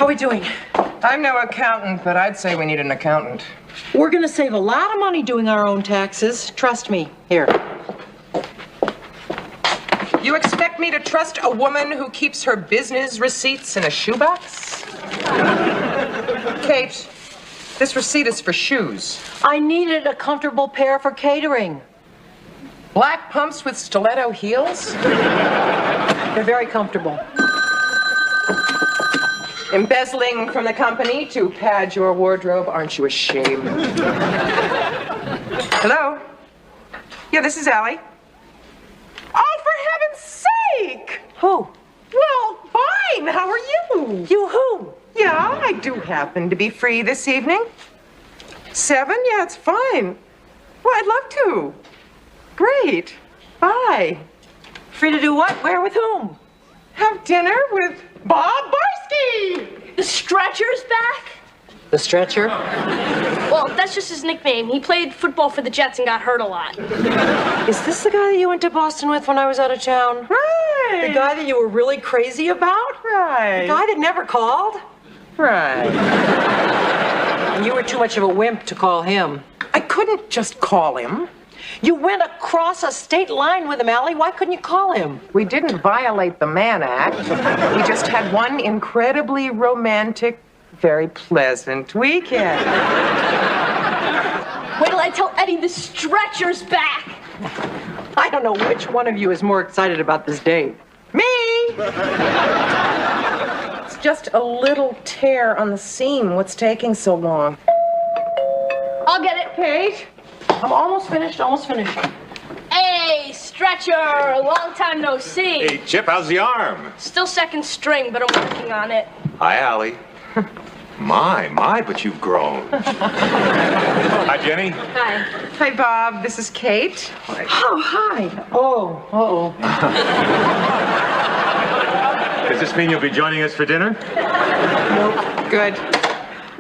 How are we doing? I'm no accountant, but I'd say we need an accountant. We're gonna save a lot of money doing our own taxes. Trust me. Here. You expect me to trust a woman who keeps her business receipts in a shoebox? Kate, this receipt is for shoes. I needed a comfortable pair for catering. Black pumps with stiletto heels? They're very comfortable. Embezzling from the company to pad your wardrobe, aren't you ashamed? Hello? Yeah, this is Allie. Oh, for heaven's sake! Who? Well, fine, how are you? You who? Yeah, I do happen to be free this evening. 7? Yeah, it's fine. Well, I'd love to. Great. Bye. Free to do what? Where? With whom? Have dinner with Bob Barsky. The Stretcher's back? The Stretcher? Well, that's just his nickname. He played football for the Jets and got hurt a lot. Is this the guy that you went to Boston with when I was out of town? Right. The guy that you were really crazy about? Right. The guy that never called? Right. And you were too much of a wimp to call him. I couldn't just call him. You went across a state line with him, Allie. Why couldn't you call him? We didn't violate the Mann Act. We just had one incredibly romantic, very pleasant weekend. Wait till I tell Eddie the Stretcher's back. I don't know which one of you is more excited about this date. Me! It's just a little tear on the seam. What's taking so long? I'll get it. Kate? I'm almost finished, Hey, Stretcher, long time no see. Hey, Chip, how's the arm? Still second string, but I'm working on it. Hi, Allie. My, but you've grown. Hi, Jenny. Hi. Hi, Bob. This is Kate. Oh, hi. Oh. Does this mean you'll be joining us for dinner? Good.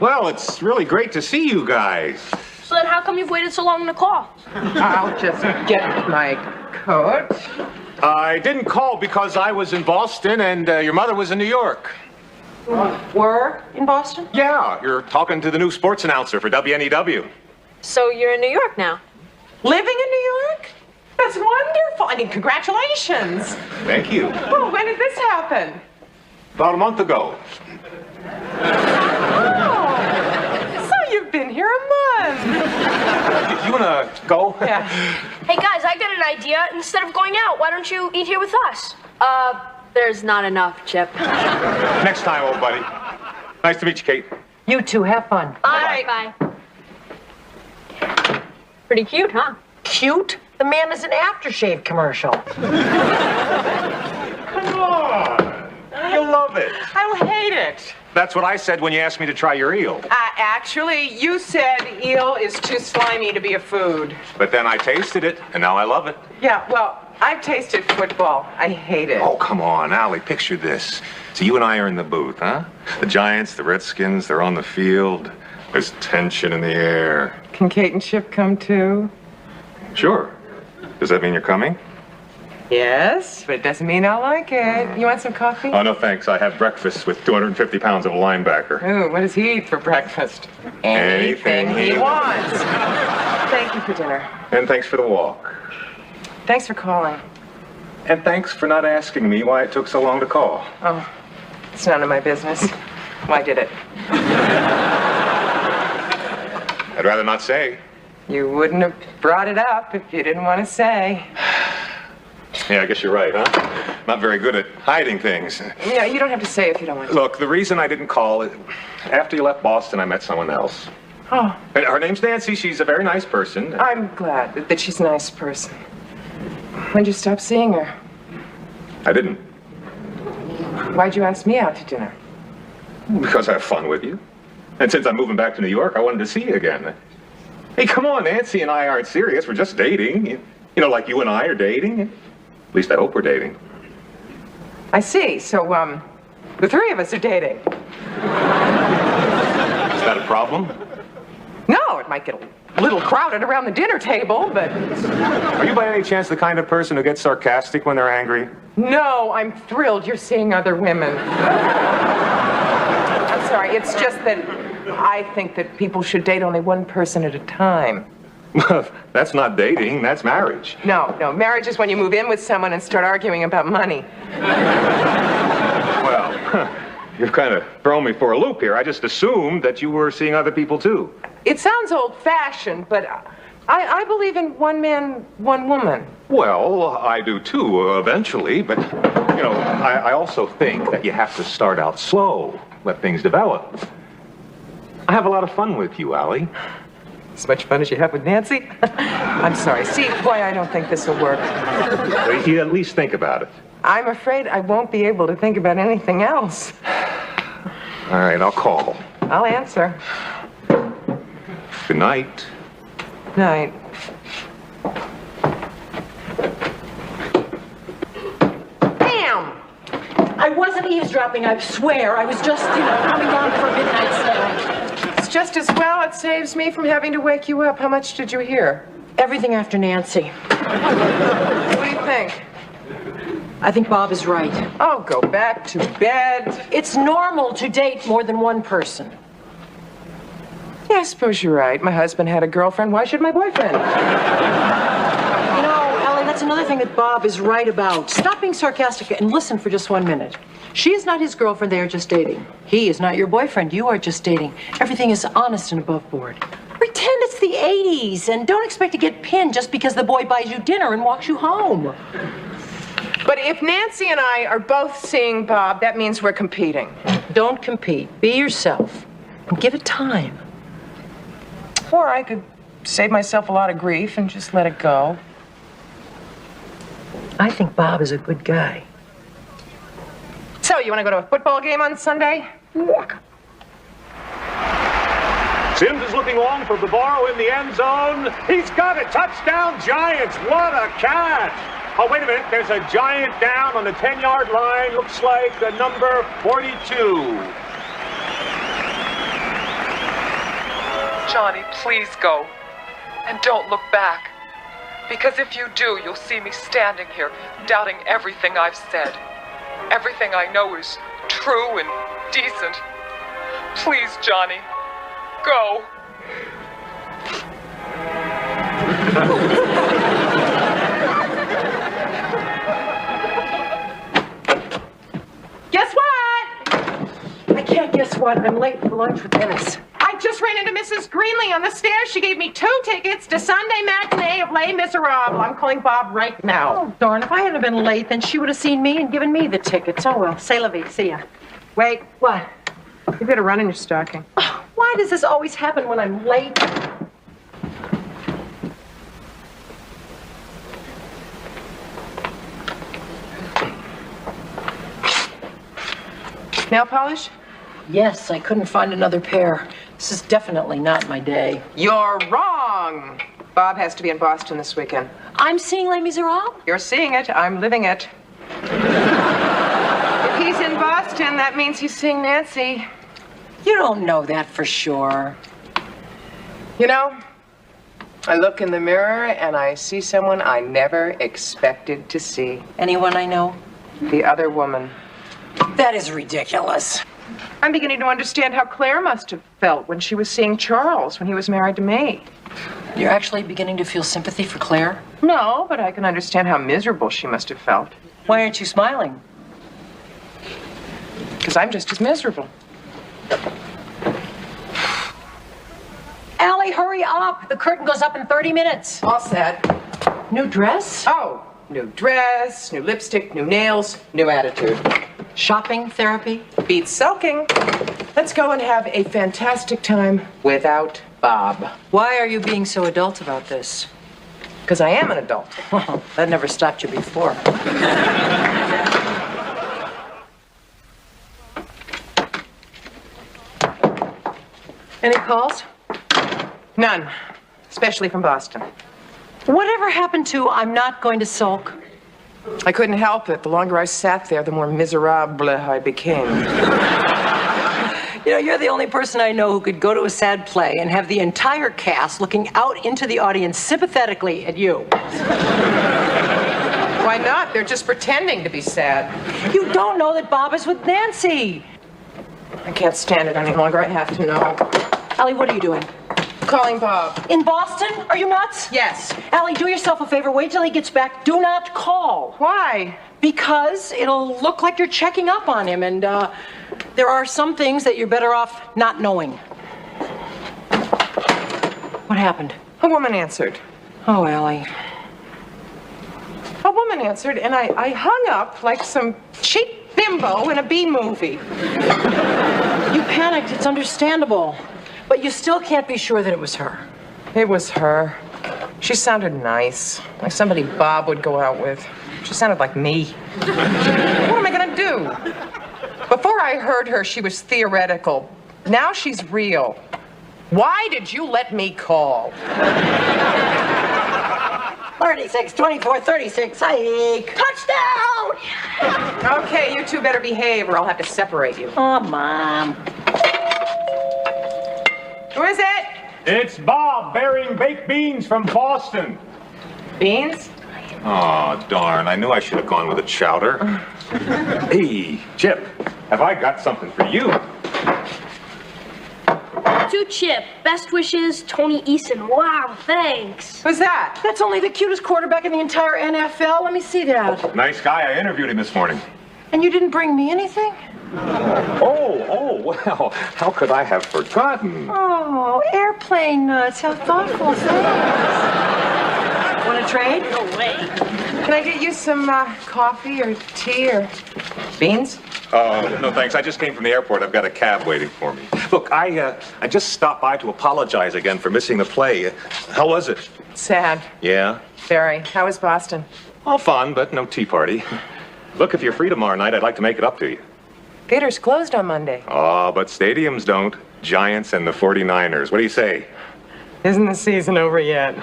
Well, it's really great to see you guys. So then how come you've waited so long to call? I'll just get my coat. I didn't call because I was in Boston and your mother was in New York. Were in Boston? Yeah, you're talking to the new sports announcer for WNEW. So you're in New York now? Living in New York? That's wonderful. I mean, congratulations. Thank you. Oh, when did this happen? About a month ago. Oh, so you've been here a month. You wanna go? Yeah. Hey, guys, I got an idea. Instead of going out, why don't you eat here with us? There's not enough, Chip. Next time, old buddy. Nice to meet you, Kate. You two, have fun. Bye. Pretty cute, huh? Cute? The man is an aftershave commercial. Come on. You'll love it. I'll hate it. That's what I said when you asked me to try your eel. Actually, you said eel is too slimy to be a food. But then I tasted it, and now I love it. Yeah, well, I've tasted football. I hate it. Oh, come on, Allie, picture this. So you and I are in the booth, huh? The Giants, the Redskins, they're on the field. There's tension in the air. Can Kate and Chip come too? Sure. Does that mean you're coming? Yes, but it doesn't mean I'll like it. You want some coffee? Oh, no, thanks. I have breakfast with 250 pounds of a linebacker. Ooh, what does he eat for breakfast? Anything he wants. Thank you for dinner. And thanks for the walk. Thanks for calling. And thanks for not asking me why it took so long to call. Oh, it's none of my business. Why did it? I'd rather not say. You wouldn't have brought it up if you didn't want to say. Yeah, I guess you're right, huh? Not very good at hiding things. Yeah, you don't have to say if you don't want to. Look, the reason I didn't call, after you left Boston, I met someone else. Oh, And her name's Nancy. She's a very nice person. I'm glad that she's a nice person. When'd you stop seeing her? I didn't. Why'd you ask me out to dinner? Because I have fun with you. And since I'm moving back to New York, I wanted to see you again. Hey, come on, Nancy and I aren't serious. We're just dating. You know, like you and I are dating. At least I hope we're dating. I see. So, the three of us are dating. Is that a problem? No, it might get a little crowded around the dinner table, but... Are you by any chance the kind of person who gets sarcastic when they're angry? No, I'm thrilled you're seeing other women. I'm sorry. It's just that I think that people should date only one person at a time. That's not dating, that's marriage. No, marriage is when you move in with someone and start arguing about money. Well, you've kind of thrown me for a loop here. I just assumed that you were seeing other people too. It sounds old-fashioned, but I believe in one man, one woman. Well, I do too, eventually, but, you know, I also think that you have to start out slow, let things develop. I have a lot of fun with you, Allie. As much fun as you have with Nancy? I'm sorry. See, boy, I don't think this will work. You at least think about it. I'm afraid I won't be able to think about anything else. All right, I'll call. I'll answer. Good night. Night. Damn! I wasn't eavesdropping, I swear. I was just, coming down for a midnight snack. It's just as well it saves me from having to wake you up. How much did you hear? Everything after Nancy. What do you think? I think Bob is right. Oh, go back to bed. It's normal to date more than one person. Yeah, I suppose you're right. My husband had a girlfriend. Why should my boyfriend? Allie, that's another thing that Bob is right about. Stop being sarcastic and listen for just 1 minute. She is not his girlfriend, they are just dating. He is not your boyfriend, you are just dating. Everything is honest and above board. Pretend it's the 80s and don't expect to get pinned just because the boy buys you dinner and walks you home. But if Nancy and I are both seeing Bob, that means we're competing. Don't compete. Be yourself and give it time. Or I could save myself a lot of grief and just let it go. I think Bob is a good guy. So, you want to go to a football game on Sunday? Sims is looking long for Bavaro in the end zone. He's got it. Touchdown, Giants. What a catch. Oh, wait a minute. There's a Giant down on the 10-yard line. Looks like the number 42. Johnny, please go. And don't look back. Because if you do, you'll see me standing here, doubting everything I've said. Everything I know is true and decent. Please, Johnny, go. Guess what? I can't guess what. I'm late for lunch with Dennis. I just ran into Mrs. Greenlee on the stairs. She gave me 2 tickets to Sunday matinee of Les Miserables. I'm calling Bob right now. Oh, darn. If I hadn't been late, then she would have seen me and given me the tickets. Oh, well. C'est la vie. See ya. Wait, What? you better run in your stocking. Oh, why does this always happen when I'm late? Nail polish? Yes, I couldn't find another pair. This is definitely not my day. You're wrong. Bob has to be in Boston this weekend. I'm seeing Les Miserables? You're seeing it. I'm living it. If he's in Boston, that means he's seeing Nancy. You don't know that for sure. You know, I look in the mirror and I see someone I never expected to see. Anyone I know? The other woman. That is ridiculous. I'm beginning to understand how Claire must have felt when she was seeing Charles when he was married to me. You're actually beginning to feel sympathy for Claire? No, but I can understand how miserable she must have felt. Why aren't you smiling? Because I'm just as miserable. Allie, hurry up. The curtain goes up in 30 minutes. All set. New dress? Oh, new dress, new lipstick, new nails, new attitude. Shopping, therapy? Beats sulking. Let's go and have a fantastic time without Bob. Why are you being so adult about this? Because I am an adult. Well, that never stopped you before. Any calls? None. Especially from Boston. Whatever happened to I'm not going to sulk? I couldn't help it. The longer I sat there, the more miserable I became. You're the only person I know who could go to a sad play and have the entire cast looking out into the audience sympathetically at you. Why not? They're just pretending to be sad. You don't know that Bob is with Nancy. I can't stand it any longer. I have to know. Allie, what are you doing? Calling Bob. In Boston? Are you nuts? Yes. Allie, do yourself a favor. Wait till he gets back. Do not call. Why? Because it'll look like you're checking up on him, and there are some things that you're better off not knowing. What happened? A woman answered. Oh, Allie. A woman answered, and I hung up like some cheap bimbo in a B movie. You panicked. It's understandable. But you still can't be sure that it was her. It was her. She sounded nice, like somebody Bob would go out with. She sounded like me. What am I gonna do? Before I heard her, she was theoretical. Now she's real. Why did you let me call? 36, 24, 36, hike. Touchdown! Okay, you two better behave or I'll have to separate you. Oh, Mom. Who is it? It's Bob bearing baked beans from Boston. Beans? Oh, darn. I knew I should have gone with a chowder. Hey, Chip, have I got something for you? To Chip, best wishes, Tony Eason. Wow, thanks. Who's that? That's only the cutest quarterback in the entire NFL. Let me see that. Nice guy. I interviewed him this morning. And you didn't bring me anything? Oh, well, how could I have forgotten? Oh, airplane nuts. How thoughtful. Thanks. Want to trade? No way. Can I get you some coffee or tea or beans? No, thanks. I just came from the airport. I've got a cab waiting for me. Look, I just stopped by to apologize again for missing the play. How was it? Sad. Yeah? Very. How was Boston? All fun, but no tea party. Look, if you're free tomorrow night, I'd like to make it up to you. Theater's closed on Monday. Oh, but stadiums don't. Giants and the 49ers. What do you say? Isn't the season over yet?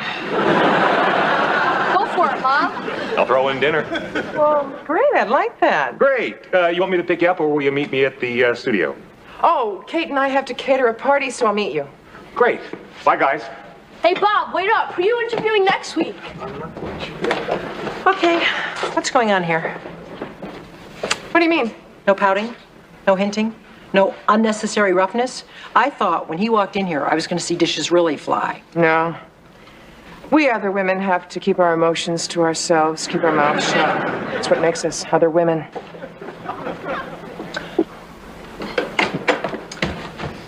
Go for it, Bob. I'll throw in dinner. Well, great. I'd like that. Great. You want me to pick you up, or will you meet me at the studio? Oh, Kate and I have to cater a party, so I'll meet you. Great. Bye, guys. Hey, Bob, wait up. Who are you interviewing next week? Okay, what's going on here? What do you mean? No pouting? No hinting? No unnecessary roughness? I thought when he walked in here, I was going to see dishes really fly. No. We other women have to keep our emotions to ourselves, keep our mouths shut. That's what makes us other women.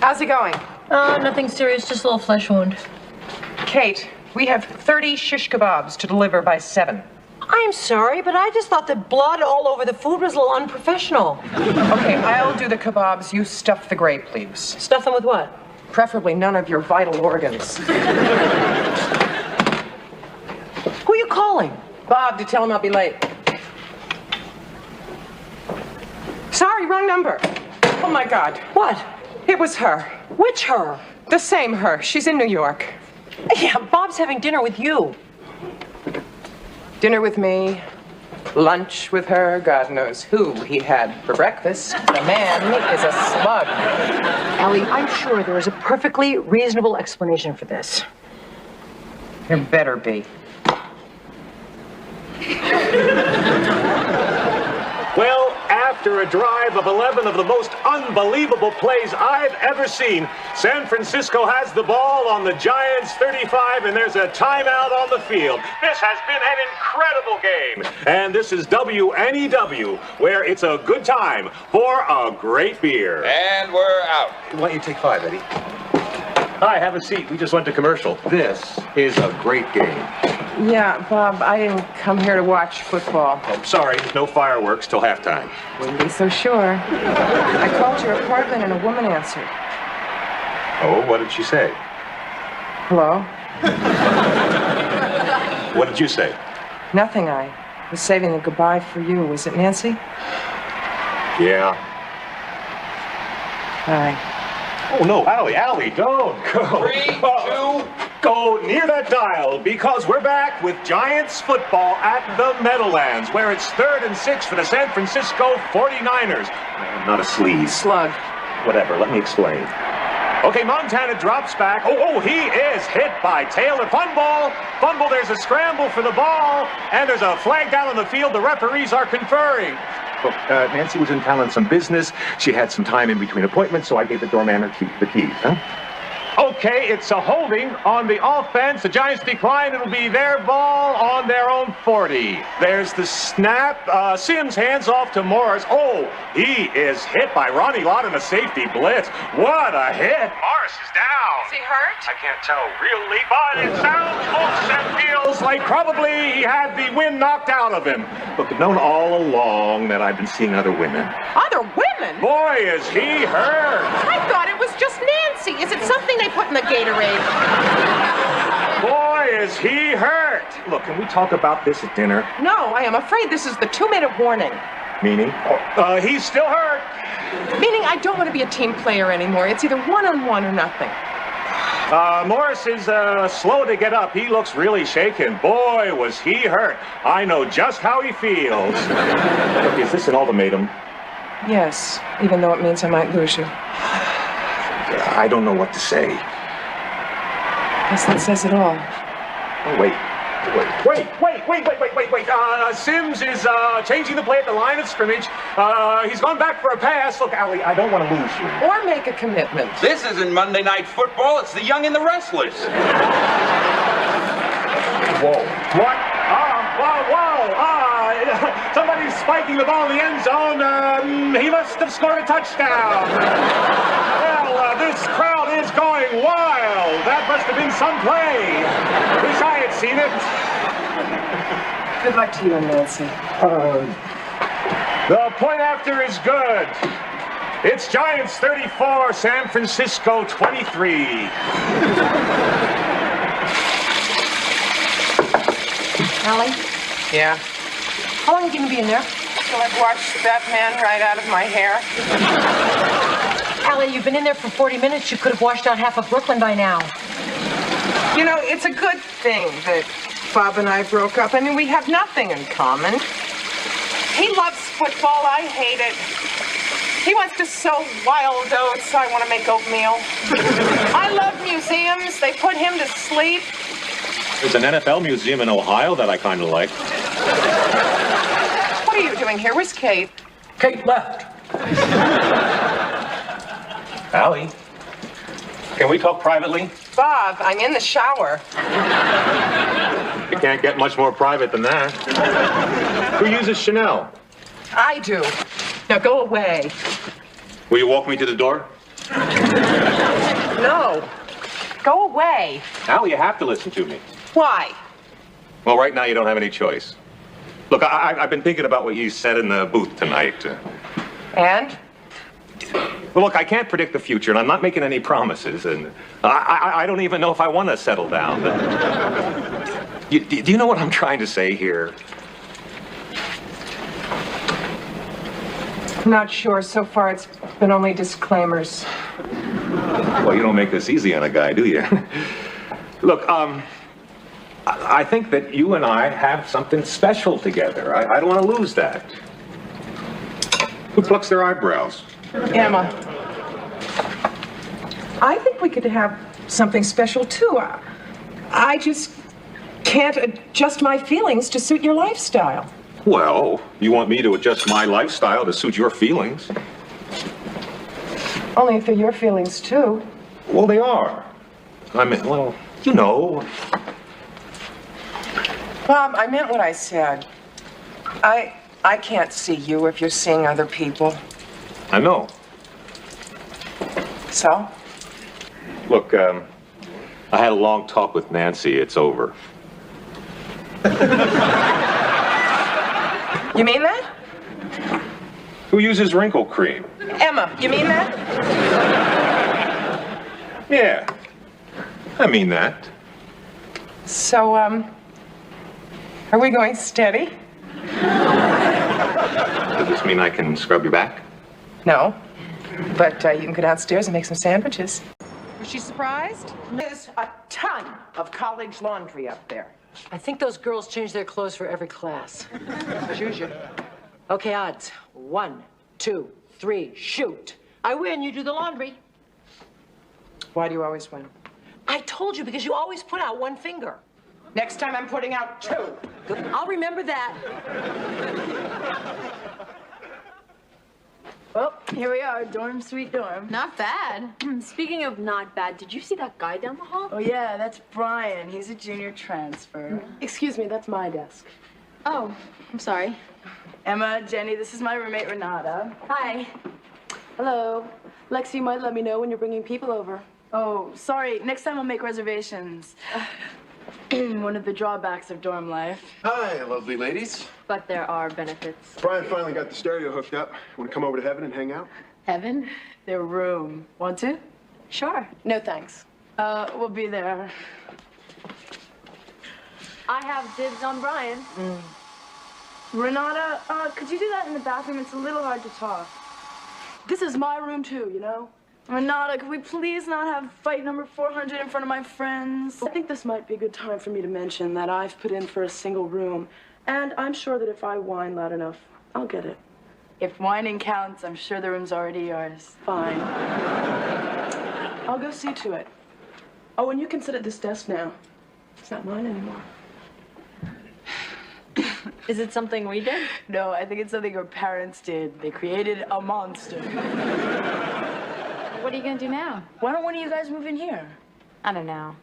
How's it going? Nothing serious, just a little flesh wound. Kate, we have 30 shish kebabs to deliver by 7. I'm sorry, but I just thought that blood all over the food was a little unprofessional. Okay, I'll do the kebabs. You stuff the grape leaves. Stuff them with what? Preferably none of your vital organs. Who are you calling? Bob, to tell him I'll be late. Sorry, wrong number. Oh my God. What? It was her. Which her? The same her. She's in New York. Yeah, Bob's having dinner with you. Dinner with me, lunch with her, God knows who he had for breakfast. The man is a slug. Allie, I'm sure there is a perfectly reasonable explanation for this. There better be. Well, after a drive of 11 of the most unbelievable plays I've ever seen, San Francisco has the ball on the Giants' 35, and there's a timeout on the field. This has been an incredible game. And this is WNEW, where it's a good time for a great beer. And we're out. Why don't you take 5, Eddie? Hi, have a seat. We just went to commercial. This is a great game. Yeah, Bob, I didn't come here to watch football. Oh, sorry, no fireworks till halftime. Wouldn't be so sure. I called your apartment and a woman answered. Oh, what did she say? Hello? What did you say? Nothing. I was saving the goodbye for you. Was it Nancy? Yeah. Hi. Oh, no, Allie, don't go. 3, 2, Go near that dial, because we're back with Giants football at the Meadowlands, where it's 3rd and 6 for the San Francisco 49ers. I'm not a sleaze. Slug. Whatever, let me explain. Okay, Montana drops back. Oh, he is hit by Taylor. Fumble, there's a scramble for the ball, and there's a flag down on the field. The referees are conferring. Look, Nancy was in town on some business. She had some time in between appointments, so I gave the doorman the keys, huh? Okay, it's a holding on the offense. The Giants decline. It'll be their ball on their own 40. There's the snap. Sims hands off to Morris. Oh, he is hit by Ronnie Lott in a safety blitz. What a hit. Morris is down. Is he hurt? I can't tell really, but it sounds, looks, and feels like probably he had the wind knocked out of him. Look, I've known all along that I've been seeing other women. Other women? Boy, is he hurt. I thought it was just Nancy. Is it something they put in the Gatorade? Boy, is he hurt. Look, can we talk about this at dinner? No, I am afraid this is the 2-minute warning. Meaning? He's still hurt. Meaning I don't want to be a team player anymore. It's either one-on-one or nothing. Morris is slow to get up. He looks really shaken. Boy, was he hurt. I know just how he feels. Look, is this an ultimatum? Yes, even though it means I might lose you. I don't know what to say. Guess that says it all. Oh, wait. Sims is changing the play at the line of scrimmage. He's gone back for a pass. Look, Allie, I don't want to lose you. Or make a commitment. This isn't Monday Night Football, it's the young and the restless. Whoa. What? Somebody's spiking the ball in the end zone. He must have scored a touchdown. Well, this crowd is going wild. That must have been some play. Wish I had seen it. Good luck to you and Nancy. The point after is good. It's Giants 34, San Francisco 23. Allie, Yeah. how long are you going to be in there? Till I've washed that man right out of my hair. Allie, you've been in there for 40 minutes. You could have washed out half of Brooklyn by now. You know, it's a good thing that Bob and I broke up. I mean, we have nothing in common. He loves football. I hate it. He wants to sow wild oats. I want to make oatmeal. I love museums. They put him to sleep. There's an NFL museum in Ohio that I kind of like. What are you doing here? Where's Kate? Kate left. Allie, can we talk privately? Bob, I'm in the shower. You can't get much more private than that. Who uses Chanel? I do. Now go away. Will you walk me to the door? No. Go away. Allie, you have to listen to me. Why? Well, right now you don't have any choice. Look, I've been thinking about what you said in the booth tonight. And? Well, look, I can't predict the future, and I'm not making any promises, and I don't even know if I want to settle down. Do you know what I'm trying to say here? I'm not sure. So far, it's been only disclaimers. Well, you don't make this easy on a guy, do you? Look, I think that you and I have something special together. I don't want to lose that. Who plucks their eyebrows? Emma, I think we could have something special, too. I just can't adjust my feelings to suit your lifestyle. Well, you want me to adjust my lifestyle to suit your feelings? Only if they're your feelings, too. Well, they are. I mean, well, you know. Bob, I meant what I said. I can't see you if you're seeing other people. I know. So? Look, I had a long talk with Nancy. It's over. You mean that? Who uses wrinkle cream? Emma, you mean that? Yeah, I mean that. So, are we going steady? Does this mean I can scrub your back? No, but you can go downstairs and make some sandwiches. Was she surprised? There's a ton of college laundry up there. I think those girls change their clothes for every class. Choose you. Okay, odds. 1, 2, 3, shoot. I win, you do the laundry. Why do you always win? I told you, because you always put out one finger. Next time I'm putting out 2. Good. I'll remember that. Well, here we are, dorm, sweet dorm. Not bad. Speaking of not bad, did you see that guy down the hall? Oh yeah, that's Brian. He's a junior transfer. Excuse me, that's my desk. Oh, I'm sorry. Emma, Jenny, this is my roommate Renata. Hi. Hello. Lexi might let me know when you're bringing people over. Oh, sorry. Next time I'll make reservations. One of the drawbacks of dorm life. Hi, lovely ladies. But there are benefits. Brian finally got the stereo hooked up. Want to come over to Heaven and hang out? Heaven? Their room. Want to? Sure. No thanks. We'll be there. I have dibs on Brian. Renata, could you do that in the bathroom? It's a little hard to talk. This is my room too, you know? Renata, could we please not have fight number 400 in front of my friends? I think this might be a good time for me to mention that I've put in for a single room, and I'm sure that if I whine loud enough, I'll get it. If whining counts, I'm sure the room's already yours. Fine. I'll go see to it. Oh, and you can sit at this desk now. It's not mine anymore. Is it something we did? No, I think it's something your parents did. They created a monster. What are you gonna do now? Why don't one of you guys move in here? I don't know.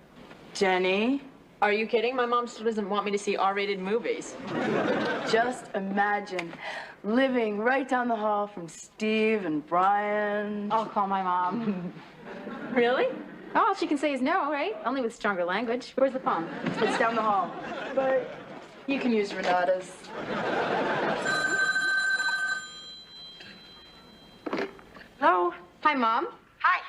Jenny? Are you kidding? My mom still doesn't want me to see R-rated movies. Just imagine living right down the hall from Steve and Brian. I'll call my mom. Really? All she can say is no, right? Only with stronger language. Where's the phone? It's down the hall. But you can use Renata's. Hello? Hi, Mom. Hi.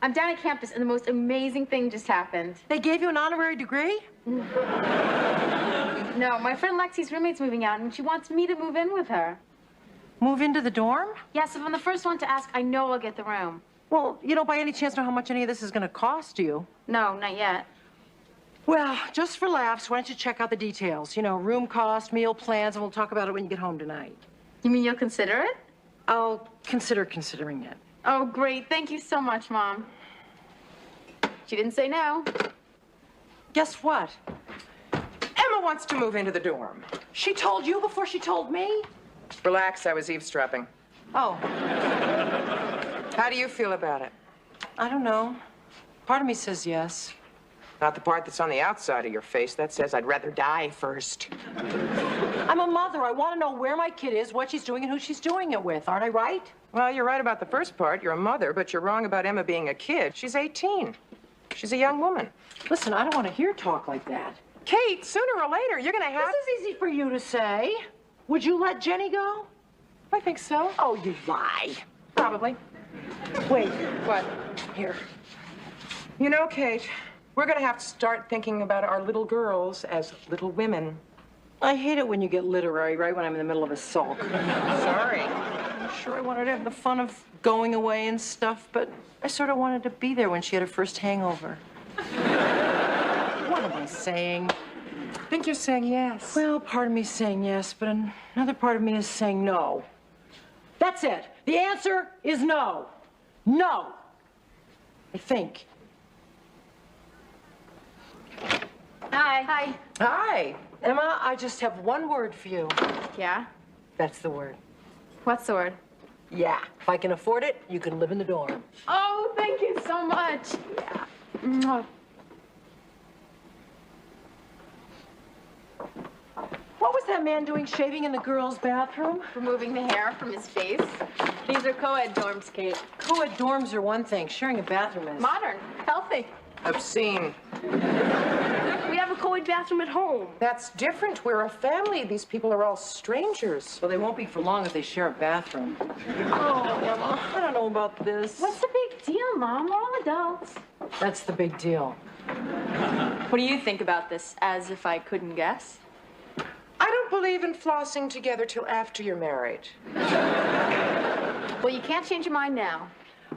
I'm down at campus and the most amazing thing just happened. They gave you an honorary degree? No, my friend Lexi's roommate's moving out and she wants me to move in with her. Move into the dorm? Yes, if I'm the first one to ask, I know I'll get the room. Well, you don't by any chance know how much any of this is going to cost you? No, not yet. Well, just for laughs, why don't you check out the details? You know, room cost, meal plans, and we'll talk about it when you get home tonight. You mean you'll consider it? I'll consider considering it. Oh, great. Thank you so much, Mom. She didn't say no. Guess what? Emma wants to move into the dorm. She told you before she told me? Relax, I was eavesdropping. Oh, How do you feel about it? I don't know. Part of me says yes. Not the part that's on the outside of your face that says I'd rather die first. I'm a mother. I want to know where my kid is, what she's doing, and who she's doing it with. Aren't I right? Well, you're right about the first part. You're a mother, but you're wrong about Emma being a kid. She's 18. She's a young woman. Listen, I don't want to hear talk like that. Kate, sooner or later, you're gonna have... This is easy for you to say. Would you let Jenny go? I think so. Oh, you lie. Probably. Wait. What? Here. You know, Kate, we're gonna have to start thinking about our little girls as little women. I hate it when you get literary right when I'm in the middle of a sulk. Sorry. I'm sure I wanted to have the fun of going away and stuff, but I sort of wanted to be there when she had her first hangover. What am I saying? I think you're saying yes. Well, part of me is saying yes, but another part of me is saying no. That's it. The answer is no. No. I think. Hi. Hi. Hi. Emma, I just have one word for you. Yeah? That's the word. What's the word? Yeah. If I can afford it, you can live in the dorm. Oh, thank you so much. Yeah. Mwah. What was that man doing shaving in the girls' bathroom? Removing the hair from his face. These are co-ed dorms, Kate. Co-ed dorms are one thing. Sharing a bathroom is. Modern. Healthy. Obscene. We have a co-ed bathroom at home. That's different. We're a family. These people are all strangers. Well, they won't be for long if they share a bathroom. Oh, Emma, I don't know about this. What's the big deal, Mom? We're all adults. That's the big deal. What do you think about this, as if I couldn't guess? I don't believe in flossing together till after you're married. Well, you can't change your mind now.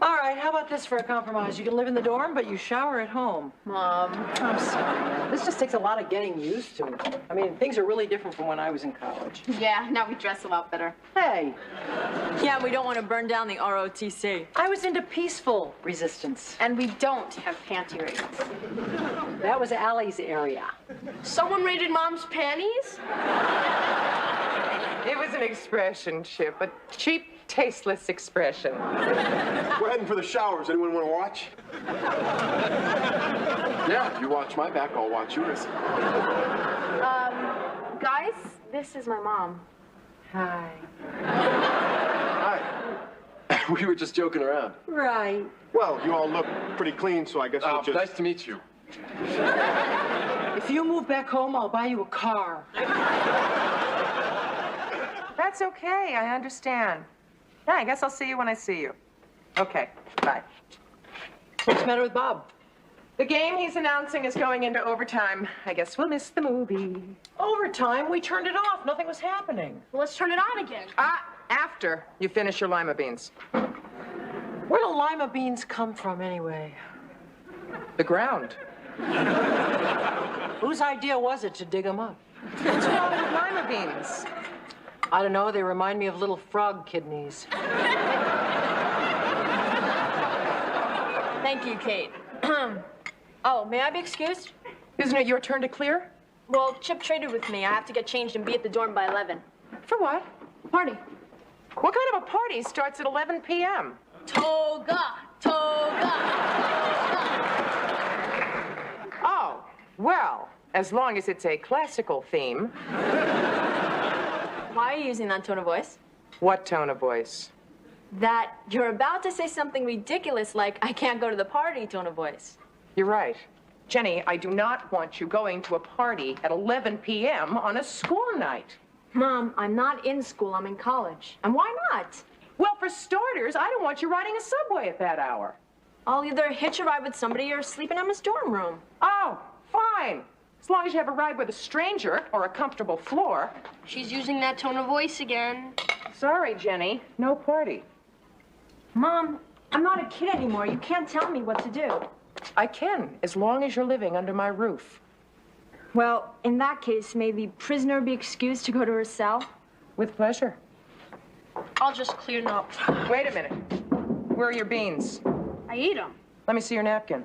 All right, how about this for a compromise? You can live in the dorm, but you shower at home. Mom. I'm sorry. This just takes a lot of getting used to. I mean, things are really different from when I was in college. Yeah, now we dress a lot better. Hey, Yeah, we don't want to burn down the ROTC. I was into peaceful resistance. And we don't have panty raids. That was Allie's area. Someone raided Mom's panties? It was an expression, Chip, a cheap tasteless expression. We're heading for the showers. Anyone want to watch? Yeah, if you watch my back, I'll watch yours. Guys, this is my mom. Hi. Hi. We were just joking around. Right. Well, you all look pretty clean, so I guess we'll just... Nice to meet you. If you move back home, I'll buy you a car. That's okay, I understand. Yeah, I guess I'll see you when I see you. Okay, bye. What's the matter with Bob? The game he's announcing is going into overtime. I guess we'll miss the movie. Overtime? We turned it off. Nothing was happening. Well, let's turn it on again. After you finish your lima beans. Where do lima beans come from, anyway? The ground. Whose idea was it to dig them up? What's wrong with lima beans? I don't know. They remind me of little frog kidneys. Thank you, Kate. Oh, may I be excused? Isn't it your turn to clear? Well, Chip traded with me. I have to get changed and be at the dorm by 11. For what? Party. What kind of a party starts at 11 p.m.? Toga! Toga! Oh, well, as long as it's a classical theme. Why are you using that tone of voice? What tone of voice? That you're about to say something ridiculous like, I can't go to the party tone of voice. You're right. Jenny, I do not want you going to a party at 11 p.m. on a school night. Mom, I'm not in school. I'm in college. And why not? Well, for starters, I don't want you riding a subway at that hour. I'll either hitch a ride with somebody or sleep in Emma's dorm room. Oh, fine. As long as you have a ride with a stranger or a comfortable floor. She's using that tone of voice again. Sorry, Jenny. No party. Mom, I'm not a kid anymore. You can't tell me what to do. I can, as long as you're living under my roof. Well, in that case, may the prisoner be excused to go to her cell? With pleasure. I'll just clean up. Wait a minute. Where are your beans? I eat them. Let me see your napkin.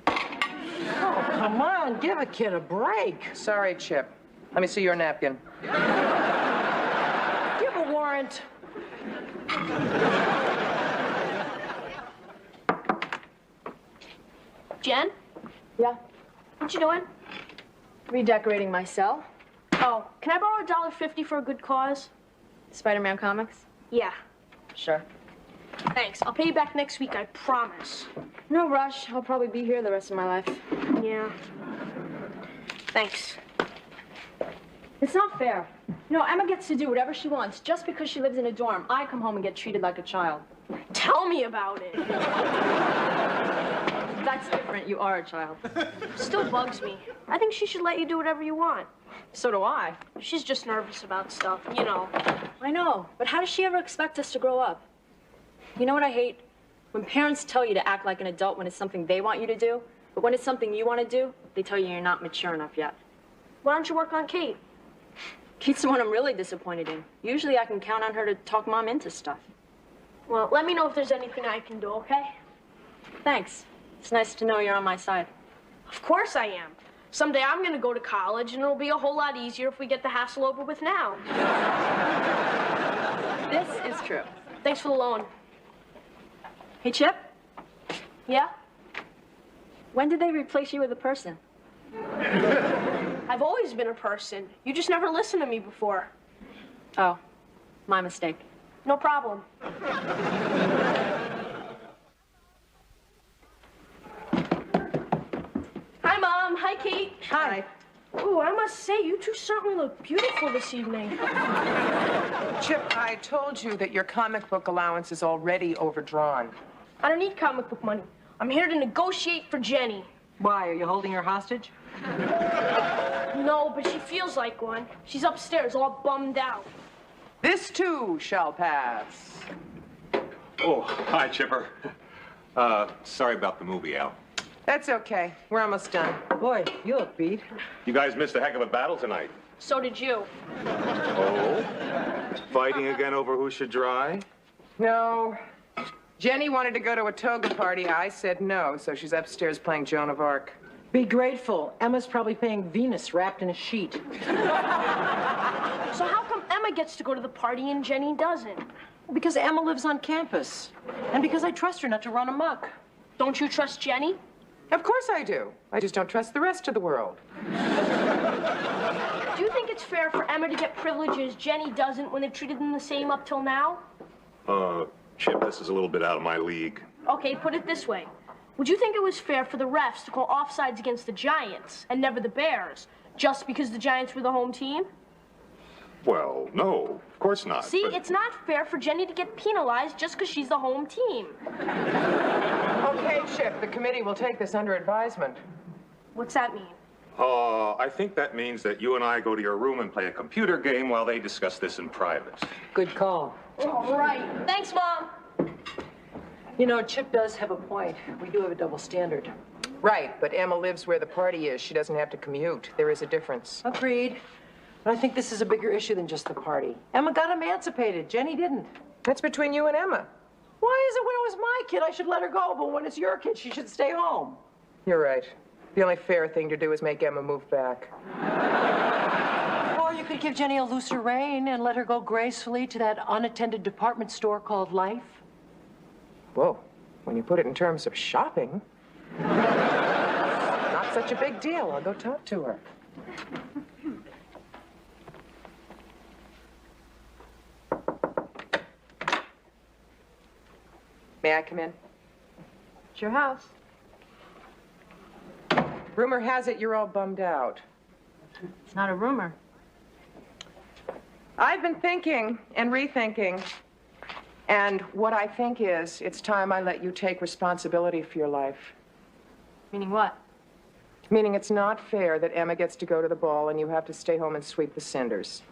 Oh, come on. Give a kid a break. Sorry, Chip. Let me see your napkin. Give a warrant. Jen? Yeah? What you doing? Redecorating my cell. Oh, can I borrow $1.50 for a good cause? Spider-Man comics? Yeah. Sure. Thanks. I'll pay you back next week, I promise. No rush. I'll probably be here the rest of my life. Yeah. Thanks. It's not fair. No, Emma gets to do whatever she wants just because she lives in a dorm. I come home and get treated like a child. Tell me about it. That's different. You are a child. Still bugs me. I think she should let you do whatever you want. So do I. She's just nervous about stuff, you know. I know, but how does she ever expect us to grow up? You know what I hate? When parents tell you to act like an adult when it's something they want you to do, but when it's something you want to do, they tell you you're not mature enough yet. Why don't you work on Kate? Kate's the one I'm really disappointed in. Usually I can count on her to talk Mom into stuff. Well, let me know if there's anything I can do, okay? Thanks. It's nice to know you're on my side. Of course I am. Someday I'm gonna go to college, and it'll be a whole lot easier if we get the hassle over with now. This is true. Thanks for the loan. Hey, Chip? Yeah? When did they replace you with a person? I've always been a person. You just never listened to me before. Oh, my mistake. No problem. Hi, Mom. Hi, Kate. Hi. Ooh, I must say, you two certainly look beautiful this evening. Chip, I told you that your comic book allowance is already overdrawn. I don't need comic book money. I'm here to negotiate for Jenny. Why? Are you holding her hostage? No, but she feels like one. She's upstairs, all bummed out. This too shall pass. Oh, hi, Chipper. Sorry about the movie, Al. That's okay. We're almost done. Boy, you look beat. You guys missed a heck of a battle tonight. So did you. Oh? Fighting again over who should dry? No. Jenny wanted to go to a toga party. I said no, so she's upstairs playing Joan of Arc. Be grateful. Emma's probably playing Venus wrapped in a sheet. So how come Emma gets to go to the party and Jenny doesn't? Because Emma lives on campus. And because I trust her not to run amok. Don't you trust Jenny? Of course I do. I just don't trust the rest of the world. Do you think it's fair for Emma to get privileges Jenny doesn't when they've treated them the same up till now? Chip, this is a little bit out of my league. Okay, put it this way. Would you think it was fair for the refs to call offsides against the Giants and never the Bears, just because the Giants were the home team? Well, no, of course not. See, but... it's not fair for Jenny to get penalized just because she's the home team. Okay, Chip, the committee will take this under advisement. What's that mean? I think that means that you and I go to your room and play a computer game while they discuss this in private. Good call. All right. Thanks, Mom. You know, Chip does have a point. We do have a double standard. Right, but Emma lives where the party is. She doesn't have to commute. There is a difference. Agreed. But I think this is a bigger issue than just the party. Emma got emancipated. Jenny didn't. That's between you and Emma. Why is it when it was my kid I should let her go, but when it's your kid she should stay home? You're right. The only fair thing to do is make Emma move back. Or you could give Jenny a looser rein and let her go gracefully to that unattended department store called Life. Whoa, when you put it in terms of shopping, not such a big deal. I'll go talk to her. May I come in? It's your house. Rumor has it you're all bummed out. It's not a rumor. I've been thinking and rethinking, and what I think is it's time I let you take responsibility for your life. Meaning what? Meaning it's not fair that Emma gets to go to the ball and you have to stay home and sweep the cinders.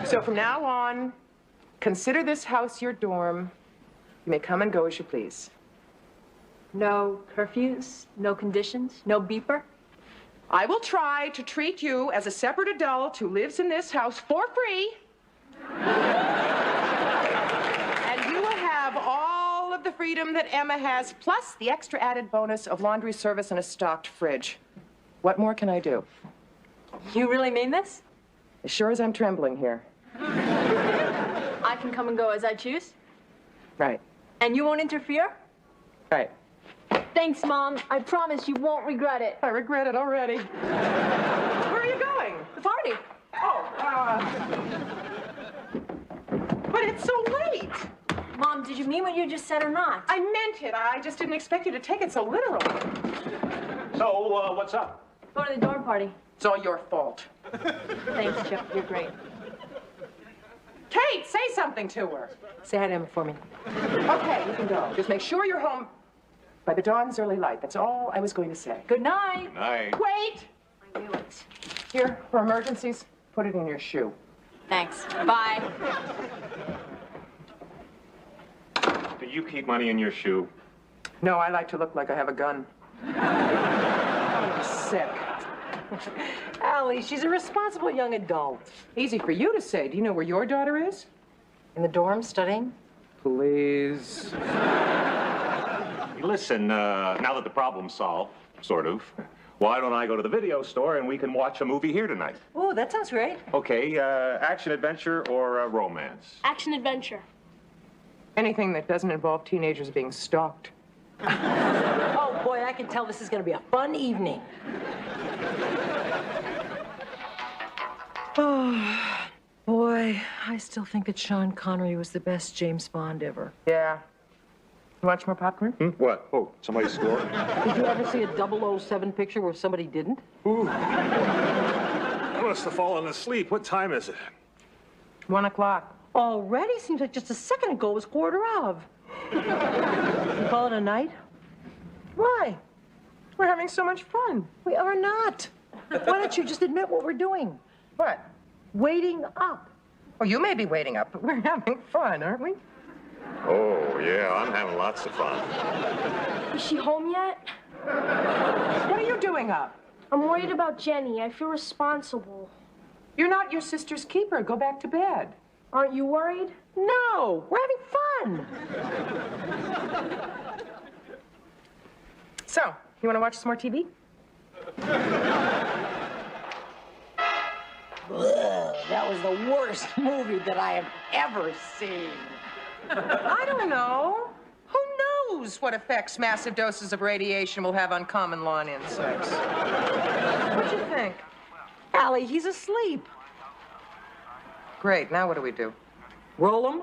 So from now on, consider this house your dorm. You may come and go as you please. No curfews, no conditions, no beeper? I will try to treat you as a separate adult who lives in this house for free. And you will have all of the freedom that Emma has, plus the extra added bonus of laundry service and a stocked fridge. What more can I do? You really mean this? As sure as I'm trembling here. I can come and go as I choose? Right. And you won't interfere? Right. Thanks, Mom. I promise you won't regret it. I regret it already. Where are you going? The party. Oh, but it's so late. Mom, did you mean what you just said or not? I meant it. I just didn't expect you to take it so literally. So, what's up? Go to the dorm party. It's all your fault. Thanks, Chip. You're great. Kate, say something to her. Say hi to Emma for me. Okay, you can go. Just make sure you're home by the dawn's early light. That's all I was going to say. Good night. Night. Wait! I knew it. Here, for emergencies, put it in your shoe. Thanks. Bye. Do you keep money in your shoe? No, I like to look like I have a gun. I'm sick. Allie, she's a responsible young adult. Easy for you to say. Do you know where your daughter is? In the dorm, studying? Please. Listen, now that the problem's solved, sort of, why don't I go to the video store and we can watch a movie here tonight? Oh, that sounds great. Okay, action adventure or romance? Action adventure. Anything that doesn't involve teenagers being stalked. Oh, boy, I can tell this is going to be a fun evening. Oh, boy, I still think that Sean Connery was the best James Bond ever. Yeah. You want some more popcorn? What? Oh, somebody scored? Did you ever see a 007 picture where somebody didn't? Ooh. I must have fallen asleep. What time is it? 1 o'clock. Already? Seems like just a second ago it was 1:15. You call it a night? Why? We're having so much fun. We are not. Why don't you just admit what we're doing? What? Waiting up. Oh, you may be waiting up, but we're having fun, aren't we? Oh, yeah, I'm having lots of fun. Is she home yet? What are you doing up? I'm worried about Jenny. I feel responsible. You're not your sister's keeper. Go back to bed. Aren't you worried? No, we're having fun. So, you want to watch some more TV? That was the worst movie that I have ever seen. I don't know. Who knows what effects massive doses of radiation will have on common lawn insects? What'd you think? Allie, he's asleep. Great, now what do we do? Roll him?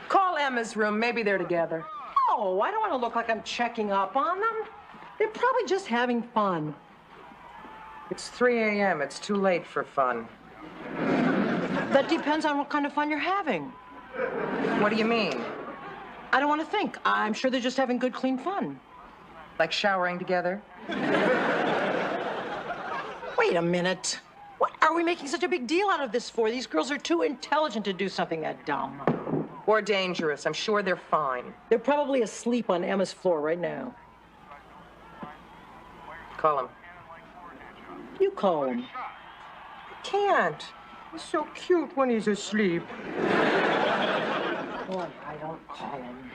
Call Emma's room, maybe they're together. Oh, I don't want to look like I'm checking up on them. They're probably just having fun. It's 3 a.m., it's too late for fun. That depends on what kind of fun you're having. What do you mean? I don't want to think. I'm sure they're just having good, clean fun. Like showering together? Wait a minute. What are we making such a big deal out of this for? These girls are too intelligent to do something that dumb. Or dangerous. I'm sure they're fine. They're probably asleep on Emma's floor right now. Call him. You call him. I can't. He's so cute when he's asleep. Boy, I don't call him.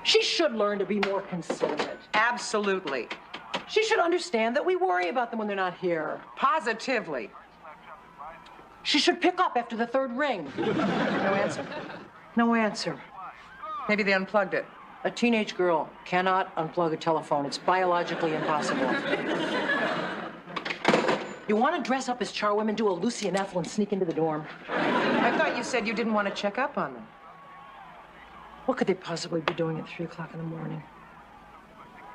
She should learn to be more considerate. Absolutely. She should understand that we worry about them when they're not here. Positively. She should pick up after the third ring. No answer? No answer. Maybe they unplugged it. A teenage girl cannot unplug a telephone. It's biologically impossible. You want to dress up as charwomen, do a Lucy and Ethel, and sneak into the dorm? I thought you said you didn't want to check up on them. What could they possibly be doing at 3 o'clock in the morning?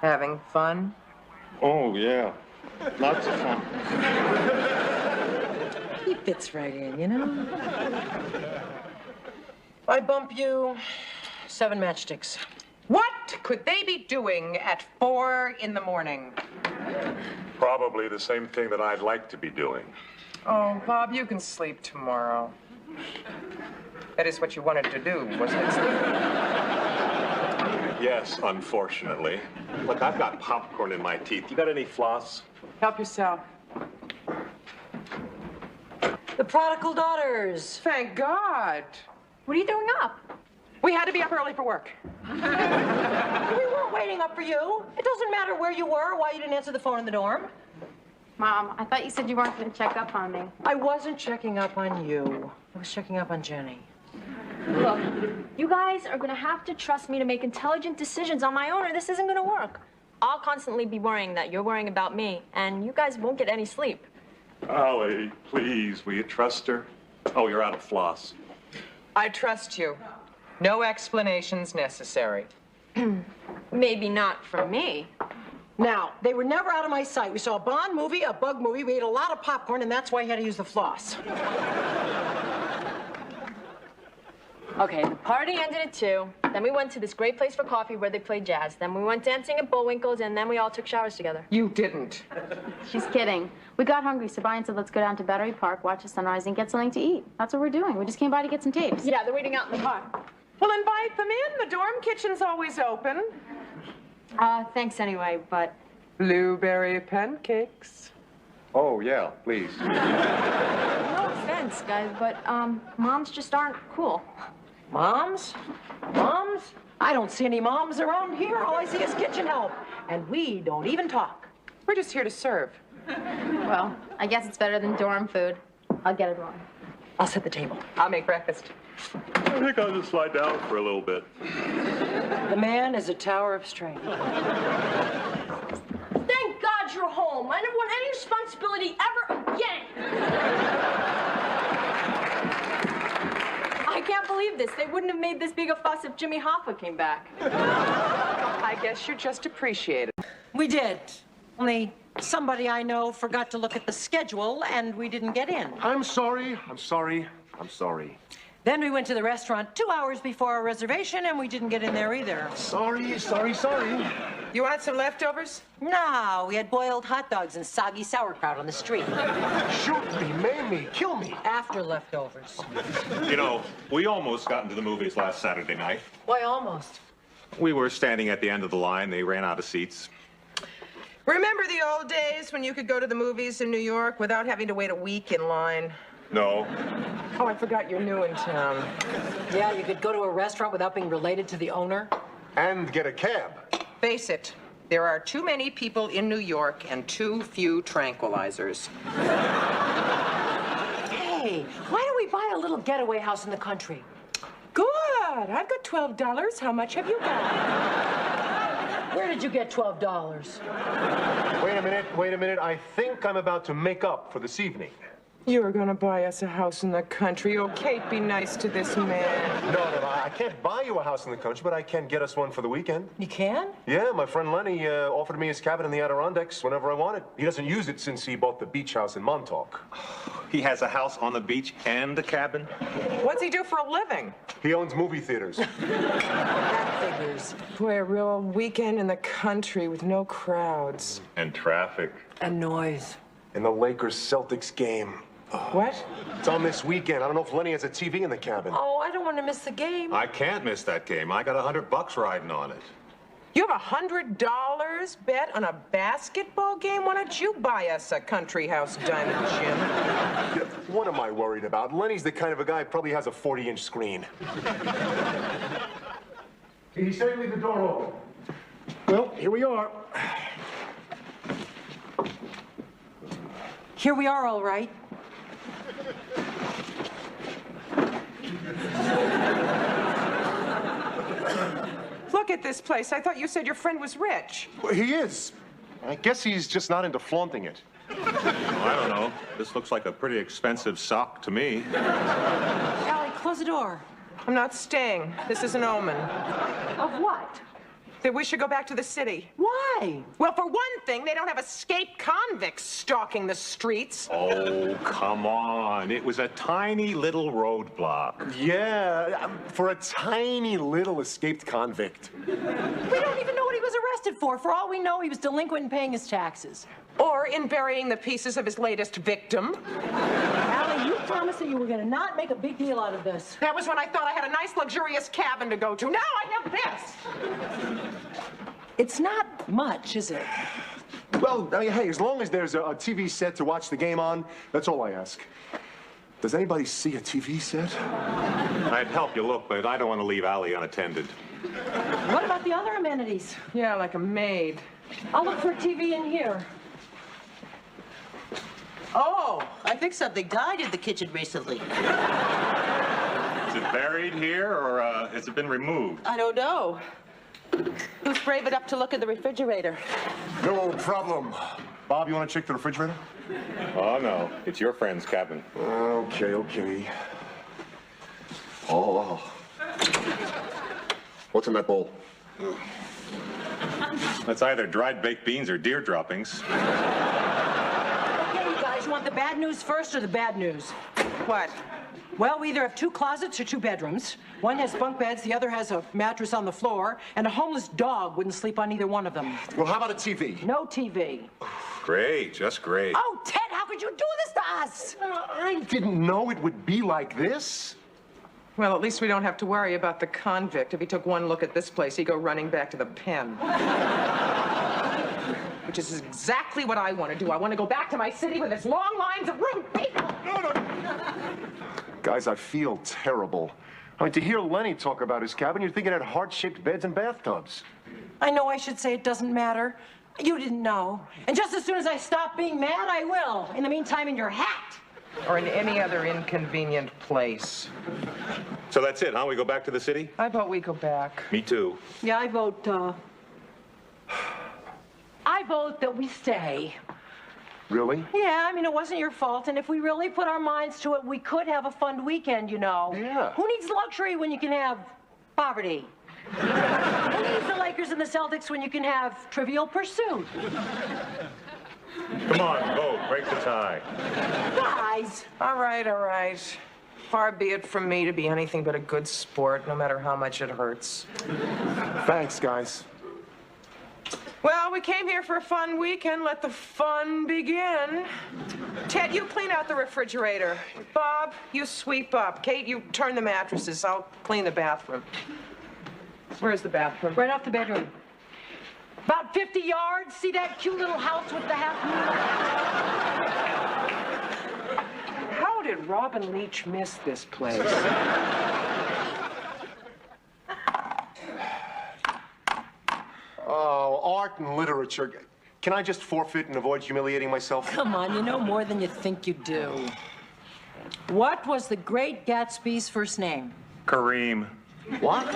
Having fun? Oh, yeah. Lots of fun. He fits right in, you know? I bump you 7 matchsticks. What could they be doing at 4 in the morning? Probably the same thing that I'd like to be doing. Oh, Bob, you can sleep tomorrow. That is what you wanted to do, wasn't it, sleep? Yes, unfortunately. Look, I've got popcorn in my teeth. You got any floss? Help yourself. The Prodigal Daughters. Thank God. What are you doing up? We had to be up early for work. We weren't waiting up for you. It doesn't matter where you were or why you didn't answer the phone in the dorm. Mom, I thought you said you weren't going to check up on me. I wasn't checking up on you. I was checking up on Jenny. Look, you guys are gonna have to trust me to make intelligent decisions on my own, or this isn't gonna work. I'll constantly be worrying that you're worrying about me, and you guys won't get any sleep. Allie, please, will you trust her? Oh, you're out of floss. I trust you. No explanations necessary. Maybe not from me. Now, they were never out of my sight. We saw a Bond movie, a bug movie, we ate a lot of popcorn, and that's why you had to use the floss. Okay, the party ended at 2. Then we went to this great place for coffee where they played jazz. Then we went dancing at Bullwinkle's, and then we all took showers together. You didn't. She's kidding. We got hungry, so Brian said, let's go down to Battery Park, watch the sunrise, and get something to eat. That's what we're doing. We just came by to get some tapes. Yeah, they're waiting out in the car. Well, invite them in. The dorm kitchen's always open. Thanks anyway, but... Blueberry pancakes. Oh, yeah, please. No offense, guys, but, moms just aren't cool. Moms? Moms? I don't see any moms around here. All I see is kitchen help. And we don't even talk. We're just here to serve. Well, I guess it's better than dorm food. I'll get it wrong. I'll set the table. I'll make breakfast. I think I'll just lie down for a little bit. The man is a tower of strength. Thank God you're home. I never want any responsibility ever again. I can't believe this. They wouldn't have made this big a fuss if Jimmy Hoffa came back. I guess you're just appreciated. We did. Only somebody I know forgot to look at the schedule, and we didn't get in. I'm sorry. Then we went to the restaurant 2 hours before our reservation, and we didn't get in there either. Sorry. You want some leftovers? No, we had boiled hot dogs and soggy sauerkraut on the street. Shoot me, maim me, kill me. After leftovers. You know, we almost got into the movies last Saturday night. Why almost? We were standing at the end of the line. They ran out of seats. Remember the old days when you could go to the movies in New York without having to wait a week in line? No. Oh, I forgot you're new in town. Yeah, you could go to a restaurant without being related to the owner. And get a cab. Face it, There are too many people in New York and too few tranquilizers. Hey, why don't we buy a little getaway house in the country? Good. I've got $12. How much have you got? Where did you get $12? Wait a minute. I think I'm about to make up for this evening. You're gonna buy us a house in the country. Oh, Kate, be nice to this man. No, I can't buy you a house in the country, but I can get us one for the weekend. You can? Yeah, my friend Lenny offered me his cabin in the Adirondacks whenever I wanted. He doesn't use it since he bought the beach house in Montauk. He has a house on the beach and a cabin? What's he do for a living? He owns movie theaters. That figures. Boy, a real weekend in the country with no crowds. And traffic. And noise. And the Lakers-Celtics game. What? It's on this weekend. I don't know if Lenny has a TV in the cabin. Oh, I don't want to miss the game. I can't miss that game. I got $100 riding on it. You have $100 bet on a basketball game? Why don't you buy us a country house, Diamond Jim? What am I worried about? Lenny's the kind of a guy who probably has a 40-inch screen. He said leave the door open. Well, here we are. Here we are, all right. Look at this place. I thought you said your friend was rich. Well, he is. I guess he's just not into flaunting it. I don't know. This looks like a pretty expensive sock to me. Allie, close the door. I'm not staying. This is an omen. Of what? That we should go back to the city. Why? Well, for one thing, they don't have escaped convicts stalking the streets. Oh, come on. It was a tiny little roadblock. Yeah, for a tiny little escaped convict. We don't even know what he was arrested for. For all we know, he was delinquent in paying his taxes. Or in burying the pieces of his latest victim. Allie, you promised that you were going to not make a big deal out of this. That was when I thought I had a nice, luxurious cabin to go to. Now I have this. It's not much, is it? Well, I mean, hey, as long as there's a TV set to watch the game on, that's all I ask. Does anybody see a TV set? I'd help you look, but I don't want to leave Allie unattended. What about the other amenities? Yeah, like a maid. I'll look for a TV in here. Oh, I think something died in the kitchen recently. Is it buried here, or has it been removed? I don't know. Who's brave enough to look in the refrigerator? No problem. Bob, you want to check the refrigerator? Oh, no. It's your friend's cabin. Okay. Oh. What's in that bowl? That's either dried baked beans or deer droppings. Okay, you guys, you want the bad news first or the bad news? What? Well, we either have 2 closets or 2 bedrooms. One has bunk beds, the other has a mattress on the floor, and a homeless dog wouldn't sleep on either one of them. Well, how about a TV? No TV. Great, just great. Oh, Ted, how could you do this to us? I didn't know it would be like this. Well, at least we don't have to worry about the convict. If he took one look at this place, he'd go running back to the pen. Which is exactly what I want to do. I want to go back to my city with its long lines of rude people. Guys, I feel terrible. I mean, to hear Lenny talk about his cabin, you're thinking it had heart-shaped beds and bathtubs. I know I should say it doesn't matter. You didn't know. And just as soon as I stop being mad, I will. In the meantime, in your hat. Or in any other inconvenient place. So that's it, huh? We go back to the city? I vote we go back. Me too. Yeah, I vote that we stay. Really? Yeah, I mean, it wasn't your fault, and if we really put our minds to it, we could have a fun weekend, you know. Yeah. Who needs luxury when you can have poverty? Who needs the Lakers and the Celtics when you can have Trivial Pursuit? Come on, go, break the tie. Guys! All right. Far be it from me to be anything but a good sport, no matter how much it hurts. Thanks, guys. Well, we came here for a fun weekend. Let the fun begin. Ted, you clean out the refrigerator. Bob, you sweep up. Kate, you turn the mattresses. I'll clean the bathroom. Where's the bathroom? Right off the bedroom. About 50 yards. See that cute little house with the half moon? How did Robin Leach miss this place? Oh, our art and literature. Can I just forfeit and avoid humiliating myself? Come on, you know more than you think you do. What was the Great Gatsby's first name? Kareem. What?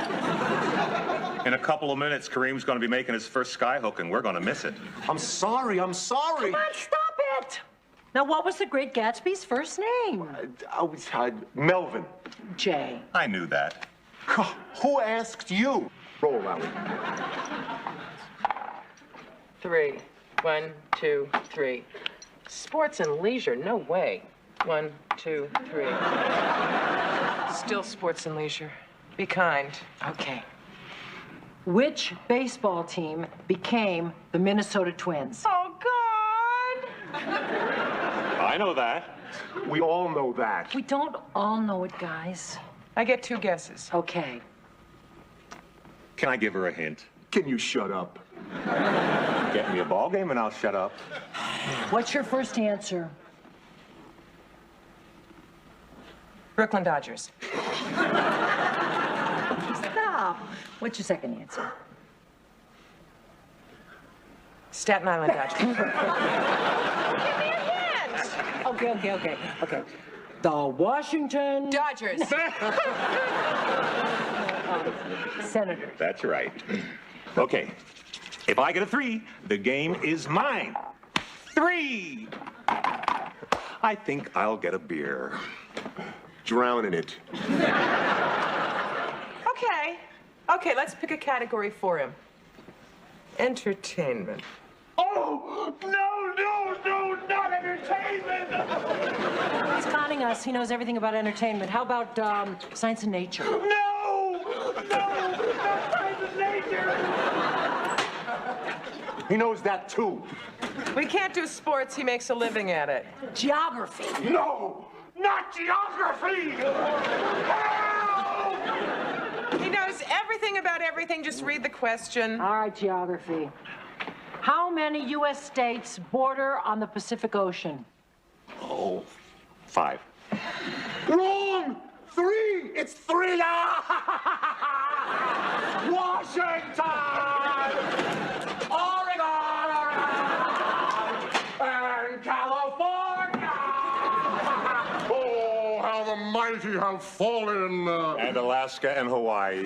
In a couple of minutes, Kareem's going to be making his first skyhook, and we're going to miss it. I'm sorry. Come on, stop it! Now, what was the Great Gatsby's first name? Melvin. Jay. I knew that. Who asked you? Roll, Allie. 3. 1, 2, 3. Sports and leisure, no way. 1, 2, 3. Still sports and leisure. Be kind. Okay. Which baseball team became the Minnesota Twins? Oh, God! I know that. We all know that. We don't all know it, guys. I get 2 guesses. Okay. Can I give her a hint? Can you shut up? Get me a ball game and I'll shut up. What's your first answer? Brooklyn Dodgers. Stop. What's your second answer? Staten Island Dodgers. Give me a hint! Okay. The Washington Dodgers. Senators. That's right. Okay. If I get a 3, the game is mine. 3! I think I'll get a beer. Drown in it. Okay, let's pick a category for him. Entertainment. Oh, no, not entertainment! He's conning us. He knows everything about entertainment. How about science and nature? No, not science and nature! He knows that too. We can't do sports. He makes a living at it. Geography. No, not geography! He knows everything about everything. Just read the question. All right, geography. How many U.S. states border on the Pacific Ocean? Oh, 5. Wrong! 3! It's 3! Washington! Oregon! And California! Oh, how the mighty have fallen! And Alaska and Hawaii.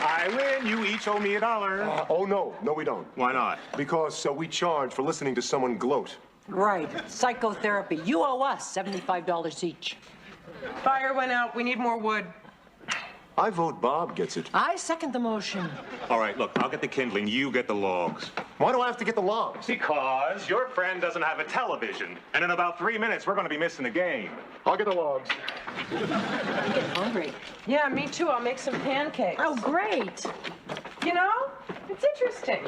I win. You each owe me $1. Oh, no, we don't. Why not? Because we charge for listening to someone gloat. Right. Psychotherapy. You owe us $75 each. Fire went out. We need more wood. I vote Bob gets it. I second the motion. All right, look, I'll get the kindling. You get the logs. Why do I have to get the logs? Because your friend doesn't have a television. And in about 3 minutes, we're going to be missing the game. I'll get the logs. I'm getting hungry. Yeah, me too. I'll make some pancakes. Oh, great. You know, it's interesting.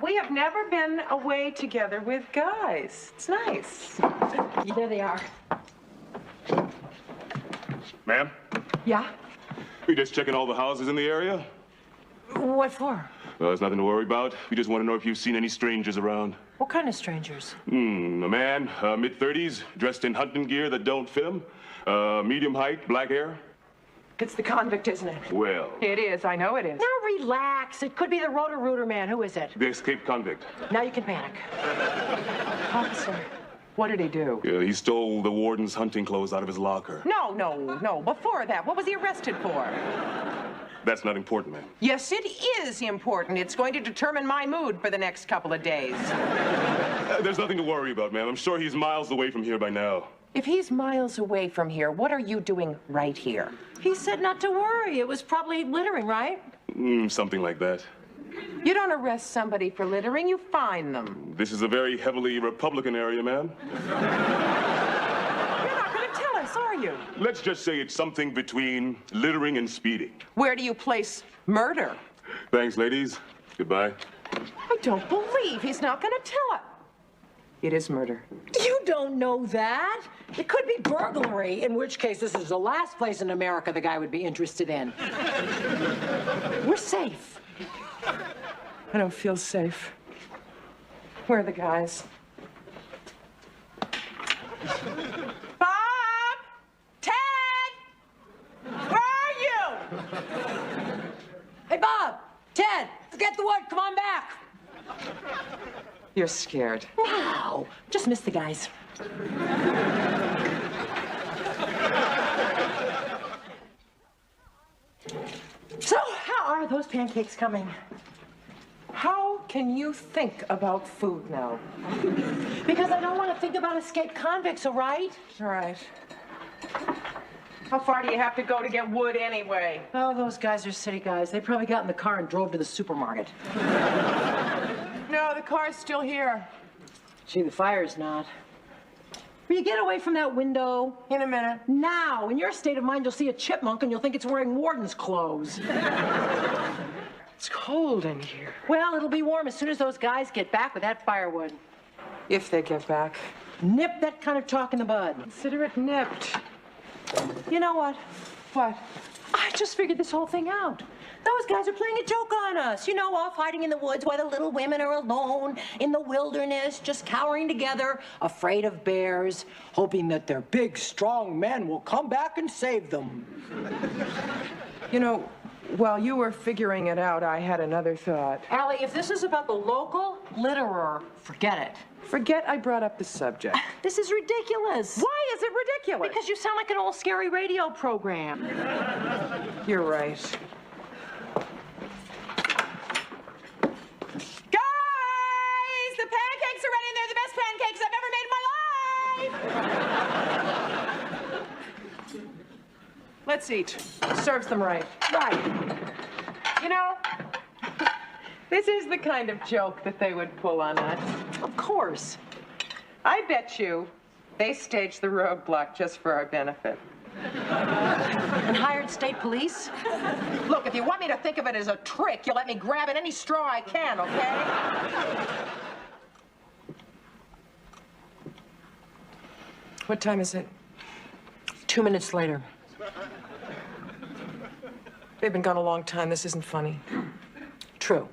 We have never been away together with guys. It's nice. There they are. Ma'am, Yeah? we just checking all the houses in the area. What for? Well, there's nothing to worry about. We just want to know if you've seen any strangers around. What kind of strangers? A man, mid-30s, dressed in hunting gear that don't fit him. Medium height, black hair. It's the convict, isn't it? Well, It is. I know it is. Now relax. It could be the Roto-Rooter man. Who is it? the escaped convict. Now you can panic. Officer, what did he do? Yeah, he stole the warden's hunting clothes out of his locker. No. Before that, what was he arrested for? That's not important, man. Yes, it is important. It's going to determine my mood for the next couple of days. There's nothing to worry about, ma'am. I'm sure he's miles away from here by now. If he's miles away from here, what are you doing right here? He said not to worry. It was probably littering, right? Something like that. You don't arrest somebody for littering, you fine them. This is a very heavily Republican area, ma'am. You're not going to tell us, are you? Let's just say it's something between littering and speeding. Where do you place murder? Thanks, ladies. Goodbye. I don't believe he's not going to tell us. It is murder. You don't know that. It could be burglary, in which case this is the last place in America the guy would be interested in. We're safe. I don't feel safe. Where are the guys? Bob! Ted! Where are you? Bob! Ted! Forget the wood, come on back! You're scared. No, just miss the guys. So, how are those pancakes coming? How can you think about food now? Because I don't want to think about escaped convicts, all right? All right. How far do you have to go to get wood anyway? Oh, those guys are city guys. They probably got in the car and drove to the supermarket. No, the car's still here. Gee, the fire's not. Will you get away from that window? In a minute. Now, in your state of mind, you'll see a chipmunk and you'll think it's wearing warden's clothes. It's cold in here. Well, it'll be warm as soon as those guys get back with that firewood. If they get back. Nip that kind of talk in the bud. Consider it nipped. You know what? What? I just figured this whole thing out. Those guys are playing a joke on us. You know, off hiding in the woods while the little women are alone in the wilderness, just cowering together, afraid of bears, hoping that their big, strong men will come back and save them. You know, while you were figuring it out, I had another thought. Allie, if this is about the local litterer, forget it. Forget I brought up the subject. This is ridiculous. Why is it ridiculous? Because you sound like an old scary radio program. You're right. Guys, the pancakes are ready and they're the best pancakes I've ever made in my life. Let's eat. Serves them right. Right. You know, this is the kind of joke that they would pull on us. Of course. I bet you they staged the roadblock just for our benefit. And hired state police? Look, if you want me to think of it as a trick, you let me grab at any straw I can, okay? What time is it? 2 minutes later. They've been gone a long time. This isn't funny. True.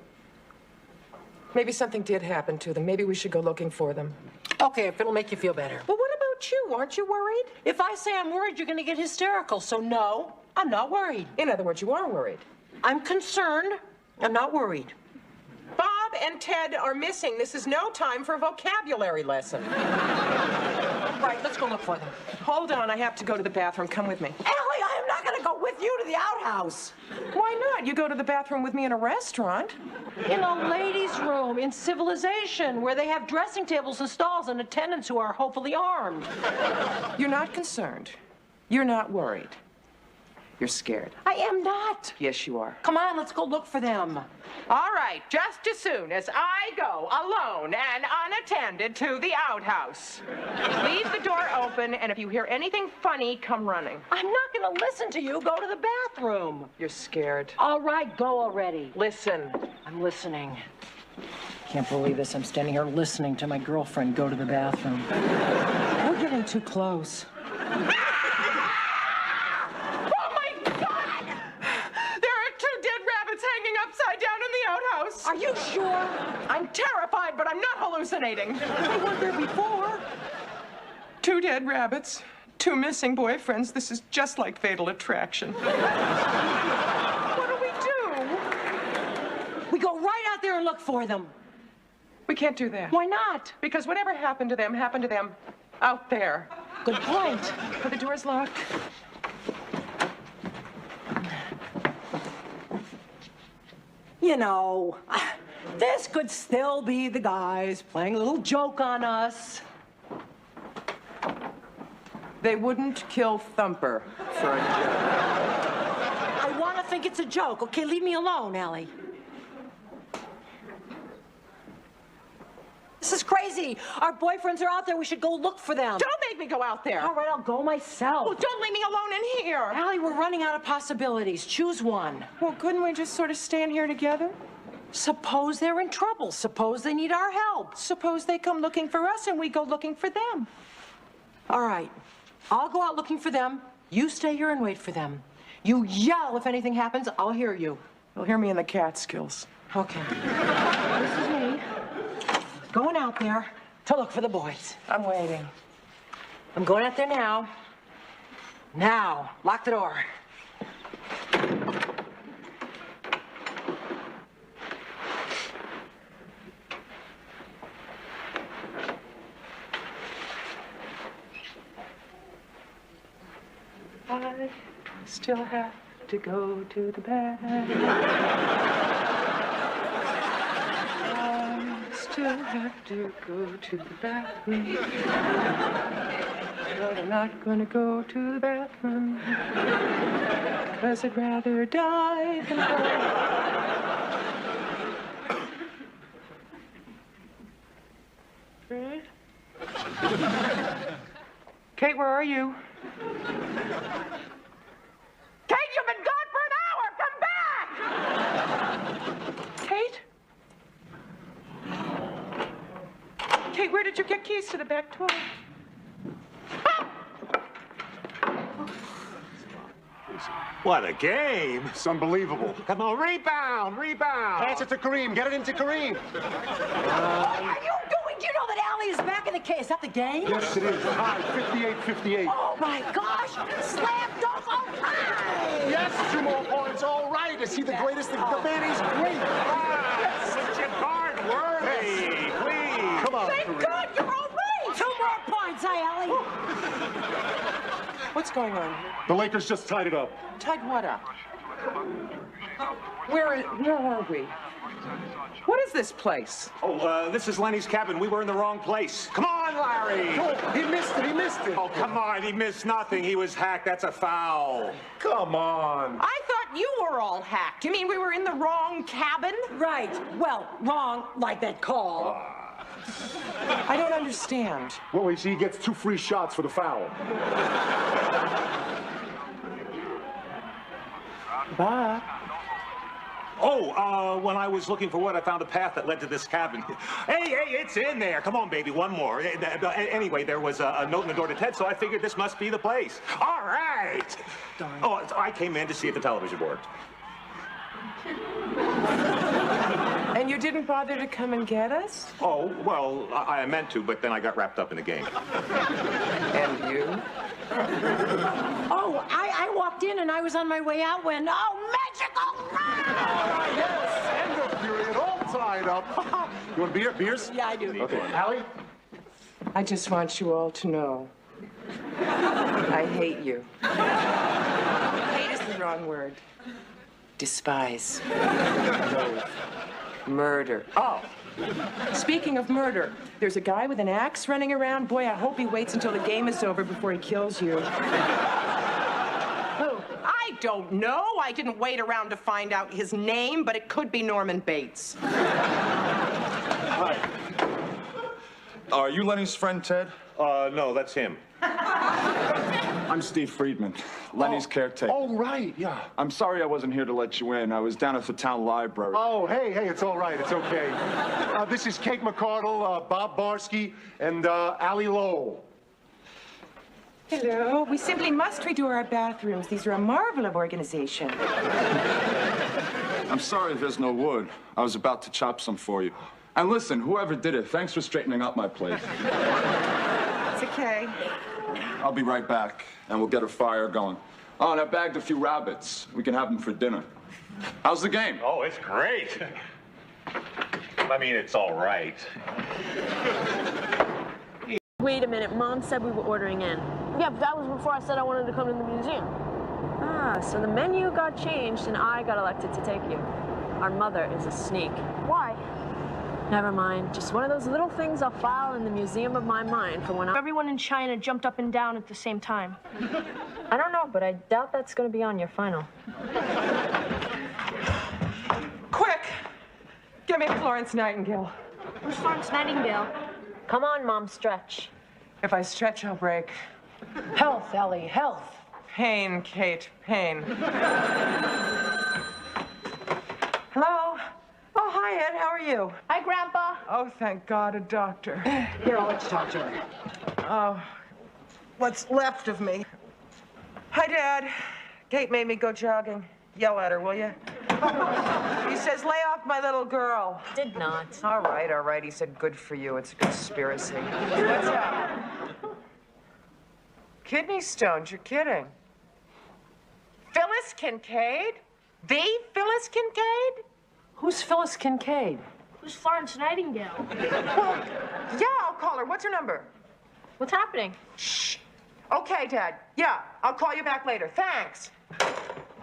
Maybe something did happen to them. Maybe we should go looking for them. Okay, if it'll make you feel better. Well, what about you? Aren't you worried? If I say I'm worried, you're going to get hysterical. So no, I'm not worried. In other words, you are worried. I'm concerned. I'm not worried. Bob and Ted are missing. This is no time for a vocabulary lesson. Right, let's go look for them. Hold on, I have to go to the bathroom. Come with me. Allie, I am not going to go with you to the outhouse. Why not? You go to the bathroom with me in a restaurant. In a ladies' room in civilization where they have dressing tables and stalls and attendants who are hopefully armed. You're not concerned. You're not worried. You're scared. I am not. Yes, you are. Come on, let's go look for them. All right, just as soon as I go alone and unattended to the outhouse. Leave the door open, and if you hear anything funny, come running. I'm not going to listen to you. Go to the bathroom. You're scared. All right, go already. Listen. I'm listening. Can't believe this. I'm standing here listening to my girlfriend go to the bathroom. We're getting too close. Upside down in the outhouse. Are you sure? I'm terrified, but I'm not hallucinating. They weren't there before. 2 dead rabbits, 2 missing boyfriends. This is just like Fatal Attraction. What do we do? We go right out there and look for them. We can't do that. Why not? Because whatever happened to them out there. Good point. But the door's locked. You know, this could still be the guys playing a little joke on us. They wouldn't kill Thumper for a joke. I want to think it's a joke. Okay, leave me alone, Allie. This is crazy. Our boyfriends are out there. We should go look for them. Don't make me go out there. All right, I'll go myself. Well, don't leave me alone in here. Allie, we're running out of possibilities. Choose one. Well, couldn't we just sort of stand here together? Suppose they're in trouble. Suppose they need our help. Suppose they come looking for us and we go looking for them. All right. I'll go out looking for them. You stay here and wait for them. You yell if anything happens. I'll hear you. You'll hear me in the Catskills. Okay. This is me. Going out there to look for the boys. I'm waiting. I'm going out there now. Now, lock the door. I still have to go to the bathroom. I still have to go to the bathroom. But I'm not gonna go to the bathroom. 'Cause I'd rather die than go. Kate, where are you? Kate, you've been gone for an hour! Come back! Kate? Kate, where did you get keys to the back door? What a game. It's unbelievable. Come on, rebound, rebound. Pass it to Kareem. Get it into Kareem. What are you doing? Do you know that Allie is back in the case? Is that the game? Yes, it is. Hi, 58-58. Oh, my gosh. Slam dunk, all right. Yes, 2 more points. All right. Is he the greatest? The man is great. Put your guard worthy, please. Come on, Thank Kareem. God you're all right. 2 more points, Allie. What's going on here? The Lakers just tied it up. Tied what up? Where are we? What is this place? Oh, this is Lenny's cabin. We were in the wrong place. Come on, Larry. Oh, he missed it. He missed it. Oh, come on. He missed nothing. He was hacked. That's a foul. Come on. I thought you were all hacked. You mean we were in the wrong cabin? Right. Well, wrong, like that call. I don't understand. Well, he gets 2 free shots for the foul. Bob. Oh, when I was looking for wood, I found a path that led to this cabin. Hey, it's in there. Come on, baby, one more. Anyway, there was a note in the door to Ted, so I figured this must be the place. All right. Darn. Oh, I came in to see if the television worked. And you didn't bother to come and get us? Oh, well, I meant to, but then I got wrapped up in the game. And you? Oh, I walked in and I was on my way out when, magical round! Yes, end of period, all tied up. You want beer? Beers? Yeah, I do. Okay, Allie? I just want you all to know. I hate you. Hate is the wrong word. Despise. Murder. Oh, speaking of murder, there's a guy with an axe running around. Boy, I hope he waits until the game is over before he kills you. Who? I don't know. I didn't wait around to find out his name, but it could be Norman Bates. Hi. Are you Lenny's friend, Ted? No, that's him. I'm Steve Friedman, Lenny's caretaker. Oh, right, yeah. I'm sorry I wasn't here to let you in. I was down at the town library. Oh, hey, it's all right. It's okay. This is Kate McCardle, Bob Barsky, and Allie Lowell. Hello. We simply must redo our bathrooms. These are a marvel of organization. I'm sorry there's no wood. I was about to chop some for you. And listen, whoever did it, thanks for straightening up my place. It's okay. I'll be right back, and we'll get a fire going. Oh, and I bagged a few rabbits. We can have them for dinner. How's the game? Oh, it's great. I mean, it's all right. Wait a minute, Mom said we were ordering in. Yeah, but that was before I said I wanted to come to the museum. Ah, so the menu got changed and I got elected to take you. Our mother is a sneak. Why? Never mind. Just one of those little things I'll file in the museum of my mind for when everyone in China jumped up and down at the same time. I don't know, but I doubt that's going to be on your final. Quick! Give me Florence Nightingale. Who's Florence Nightingale? Come on, Mom, stretch. If I stretch, I'll break. Health, Ellie, health. Pain, Kate, pain. Hello? Oh, hi, Ed. How are you? Hi, Grandpa. Oh, thank God, a doctor. Here, I'll let you talk to her. Oh, what's left of me. Hi, Dad. Kate made me go jogging. Yell at her, will you? He says, lay off my little girl. Did not. All right. He said, good for you. It's a conspiracy. What's up? Kidney stones, you're kidding. Phyllis Kincaid? The Phyllis Kincaid? Who's Phyllis Kincaid? Who's Florence Nightingale? Well, yeah, I'll call her. What's her number? What's happening? Shh. Okay, Dad. Yeah, I'll call you back later. Thanks.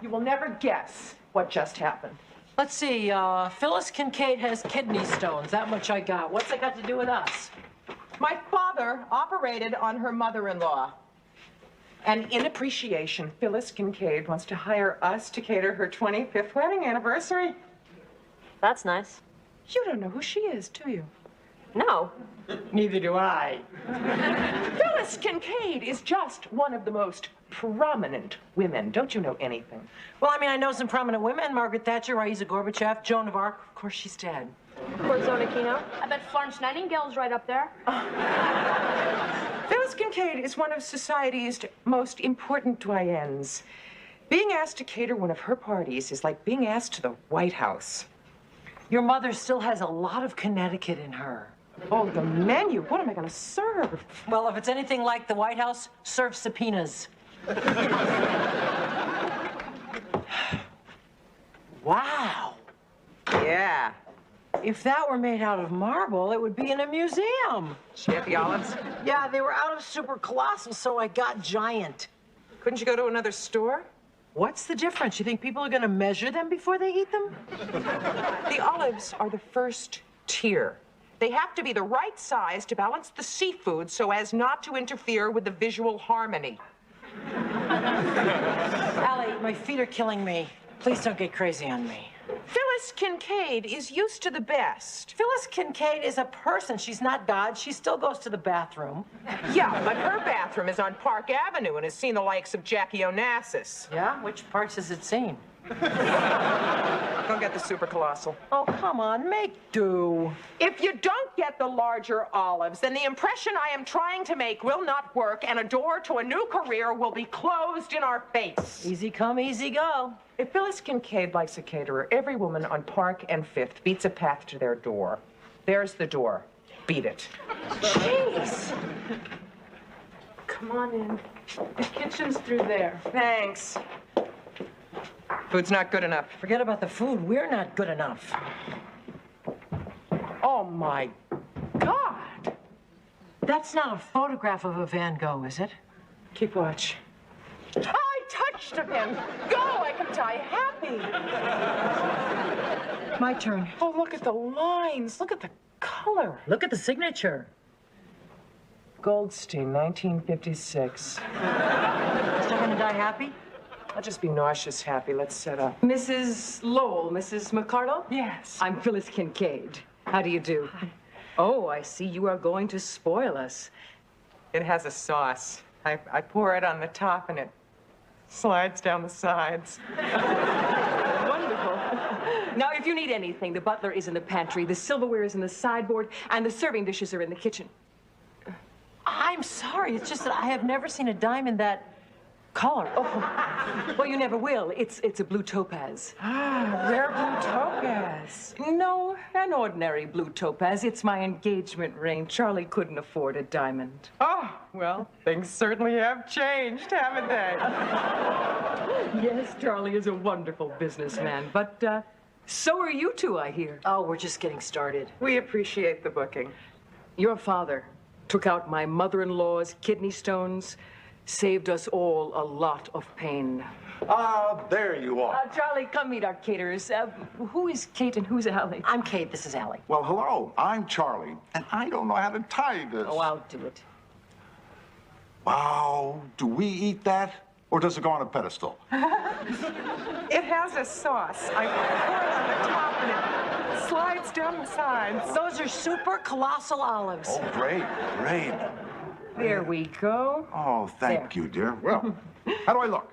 You will never guess what just happened. Let's see, Phyllis Kincaid has kidney stones. That much I got. What's it got to do with us? My father operated on her mother-in-law. And in appreciation, Phyllis Kincaid wants to hire us to cater her 25th wedding anniversary. That's nice. You don't know who she is, do you? No. Neither do I. Phyllis Kincaid is just one of the most prominent women. Don't you know anything? Well, I mean, I know some prominent women. Margaret Thatcher, Raisa Gorbachev, Joan of Arc. Of course, she's dead. Zona Aquino. I bet Florence Nightingale's right up there. Phyllis Kincaid is one of society's most important doyens. Being asked to cater one of her parties is like being asked to the White House. Your mother still has a lot of Connecticut in her. Oh, the menu. What am I going to serve? Well, if it's anything like the White House, serve subpoenas. Wow. Yeah. If that were made out of marble, it would be in a museum. She had the olives? Yeah, they were out of super colossal, so I got giant. Couldn't you go to another store? What's the difference? You think people are going to measure them before they eat them? The olives are the first tier. They have to be the right size to balance the seafood so as not to interfere with the visual harmony. Allie, my feet are killing me. Please don't get crazy on me. Phyllis Kincaid is used to the best. Phyllis Kincaid is a person. She's not God. She still goes to the bathroom. Yeah, but her bathroom is on Park Avenue and has seen the likes of Jackie Onassis. Yeah? Which parts has it seen? Go get the super colossal. Oh, come on, make do. If you don't get the larger olives, then the impression I am trying to make will not work, and a door to a new career will be closed in our face. Easy come, easy go. If Phyllis Kincaid likes a caterer, every woman on Park and Fifth beats a path to their door. There's the door. Beat it. Jeez. Come on in. The kitchen's through there. Thanks. Food's not good enough. Forget about the food. We're not good enough. Oh, my God. That's not a photograph of a Van Gogh, is it? Keep watch. I touched him. Go, I can die happy. My turn. Oh, look at the lines. Look at the color. Look at the signature. Goldstein, 1956. Still gonna die happy? I'll just be nauseous happy. Let's set up. Mrs. Lowell, Mrs. McCardle? Yes. I'm Phyllis Kincaid. How do you do? Hi. Oh, I see you are going to spoil us. It has a sauce. I pour it on the top and it slides down the sides. Wonderful. Now, if you need anything, the butler is in the pantry, the silverware is in the sideboard, and the serving dishes are in the kitchen. I'm sorry. It's just that I have never seen a dime in that color. Oh, well, you never will. It's a blue topaz. Ah, rare blue topaz. No, an ordinary blue topaz. It's my engagement ring. Charlie couldn't afford a diamond. Oh, well, things certainly have changed, haven't they? Yes, Charlie is a wonderful businessman, but so are you two, I hear. Oh, we're just getting started. We appreciate the booking. Your father took out my mother-in-law's kidney stones, saved us all a lot of pain. Ah, there you are. Charlie, come meet our caterers. Who is Kate and who's Allie? I'm Kate. This is Allie. Well, hello. I'm Charlie, and I don't know how to tie this. Oh, I'll do it. Wow. Do we eat that, or does it go on a pedestal? It has a sauce. I pour it on the top and it slides down the sides. Those are super colossal olives. Oh, great, great. There we go. Oh, thank you, dear. Well, how do I look?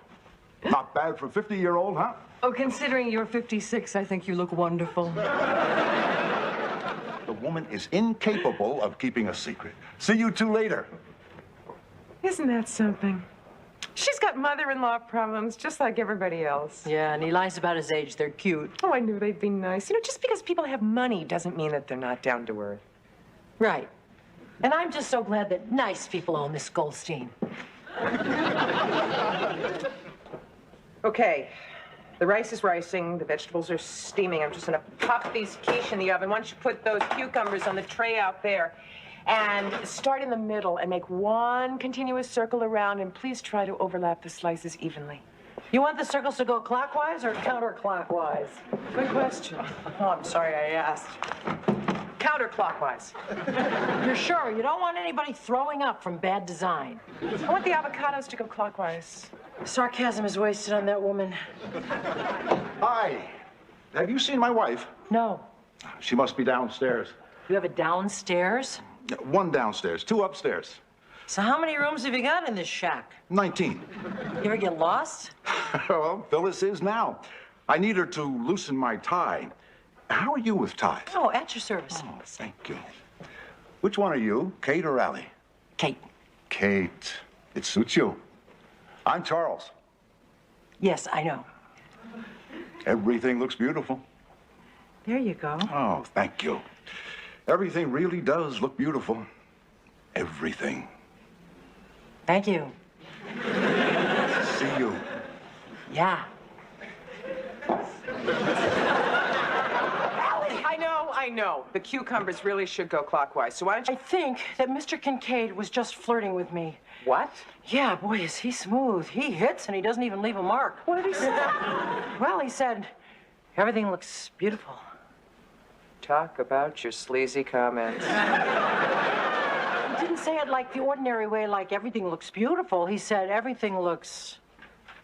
Not bad for a 50-year-old, huh? Oh, considering you're 56, I think you look wonderful. The woman is incapable of keeping a secret. See you two later. Isn't that something? She's got mother-in-law problems, just like everybody else. Yeah, and he lies about his age. They're cute. Oh, I knew they'd be nice. You know, just because people have money doesn't mean that they're not down to earth. Right. And I'm just so glad that nice people own this Goldstein. Okay. The rice is ricing, the vegetables are steaming. I'm just gonna pop these quiche in the oven. Why don't you put those cucumbers on the tray out there? And start in the middle and make one continuous circle around, and please try to overlap the slices evenly. You want the circles to go clockwise or counterclockwise? Good question. Oh, I'm sorry I asked. Counterclockwise. You're sure? You don't want anybody throwing up from bad design. I want the avocados to go clockwise. Sarcasm is wasted on that woman. Hi. Have you seen my wife? No. She must be downstairs. You have a downstairs? One downstairs, two upstairs. So how many rooms have you got in this shack? 19. You ever get lost? Well, Phyllis is now. I need her to loosen my tie. How are you with ties? Oh, at your service. Oh, thank you. Which one are you, Kate or Allie? Kate. Kate. It suits you. I'm Charles. Yes, I know. Everything looks beautiful. There you go. Oh, thank you. Everything really does look beautiful. Everything. Thank you. See you. Yeah. I know. The cucumbers really should go clockwise. So why don't you... I think that Mr. Kincaid was just flirting with me. What? Yeah, boy, is he smooth. He hits and he doesn't even leave a mark. What did he say? Well, he said, everything looks beautiful. Talk about your sleazy comments. He didn't say it like the ordinary way, like everything looks beautiful. He said everything looks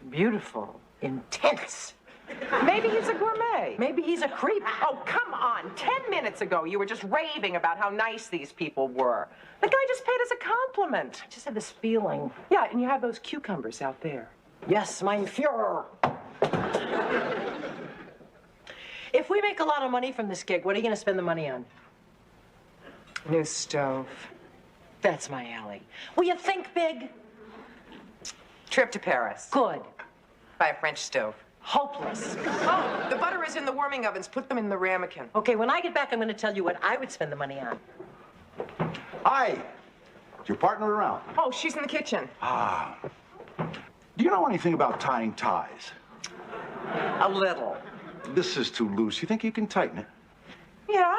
beautiful, intense. Maybe he's a gourmet. Maybe he's a creep. Oh, come on. 10 minutes ago, you were just raving about how nice these people were. The guy just paid us a compliment. I just had this feeling. Yeah, and you have those cucumbers out there. Yes, mein Führer. If we make a lot of money from this gig, what are you going to spend the money on? New stove. That's my alley. Will you think big? Trip to Paris. Good. Buy a French stove. Hopeless. Oh, the butter is in the warming ovens. Put them in the ramekin. Okay, when I get back, I'm going to tell you what I would spend the money on. Hi. Is your partner around? Oh, she's in the kitchen. Ah. Do you know anything about tying ties? A little. This is too loose. You think you can tighten it? Yeah.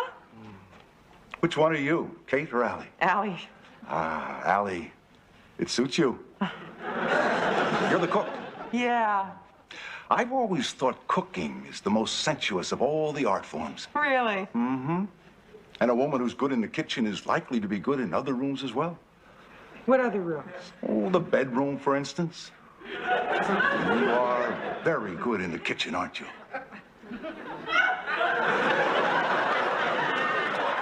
Which one are you, Kate or Allie? Allie. Ah, Allie. It suits you. You're the cook. Yeah. I've always thought cooking is the most sensuous of all the art forms. Really? Mm-hmm. And a woman who's good in the kitchen is likely to be good in other rooms as well. What other rooms? Oh, the bedroom, for instance. You are very good in the kitchen, aren't you? Oh,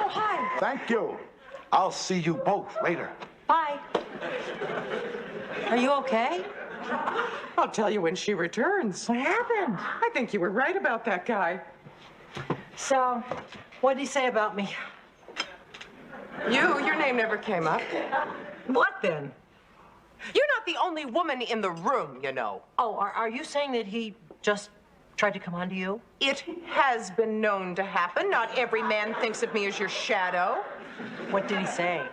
hi. Thank you. I'll see you both later. Bye. Are you okay? I'll tell you when she returns. What happened? I think you were right about that guy. So, what did he say about me? Your name never came up. What then? You're not the only woman in the room, you know. Oh, are you saying that he just tried to come on to you? It has been known to happen. Not every man thinks of me as your shadow. What did he say?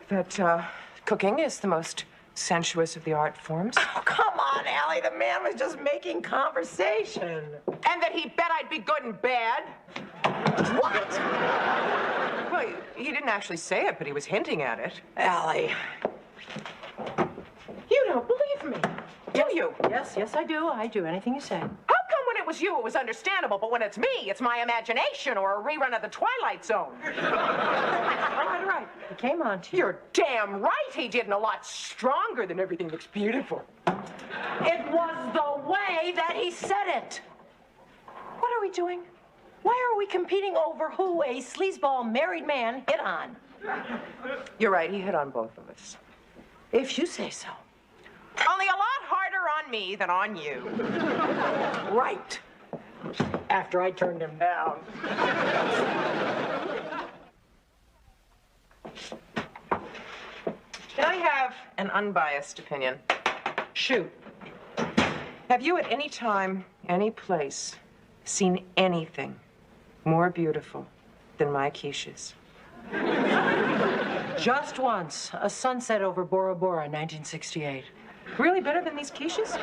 That, cooking is the most sensuous of the art forms. Oh, come on, Allie. The man was just making conversation. And that he bet I'd be good and bad. What? Well, he didn't actually say it, but he was hinting at it. Allie. You don't believe me, do you? Yes, I do. I do. Anything you say. How come when it was you, it was understandable, but when it's me, it's my imagination or a rerun of The Twilight Zone? All right. He came on to you. You're damn right he did, and a lot stronger than everything looks beautiful. It was the way that he said it. What are we doing? Why are we competing over who a sleazeball married man hit on? You're right, he hit on both of us. If you say so. Only a lot harder on me than on you. Right. After I turned him down. Can I have an unbiased opinion? Shoot. Have you at any time, any place, seen anything more beautiful than my quiches? Just once. A sunset over Bora Bora in 1968. Really better than these quiches?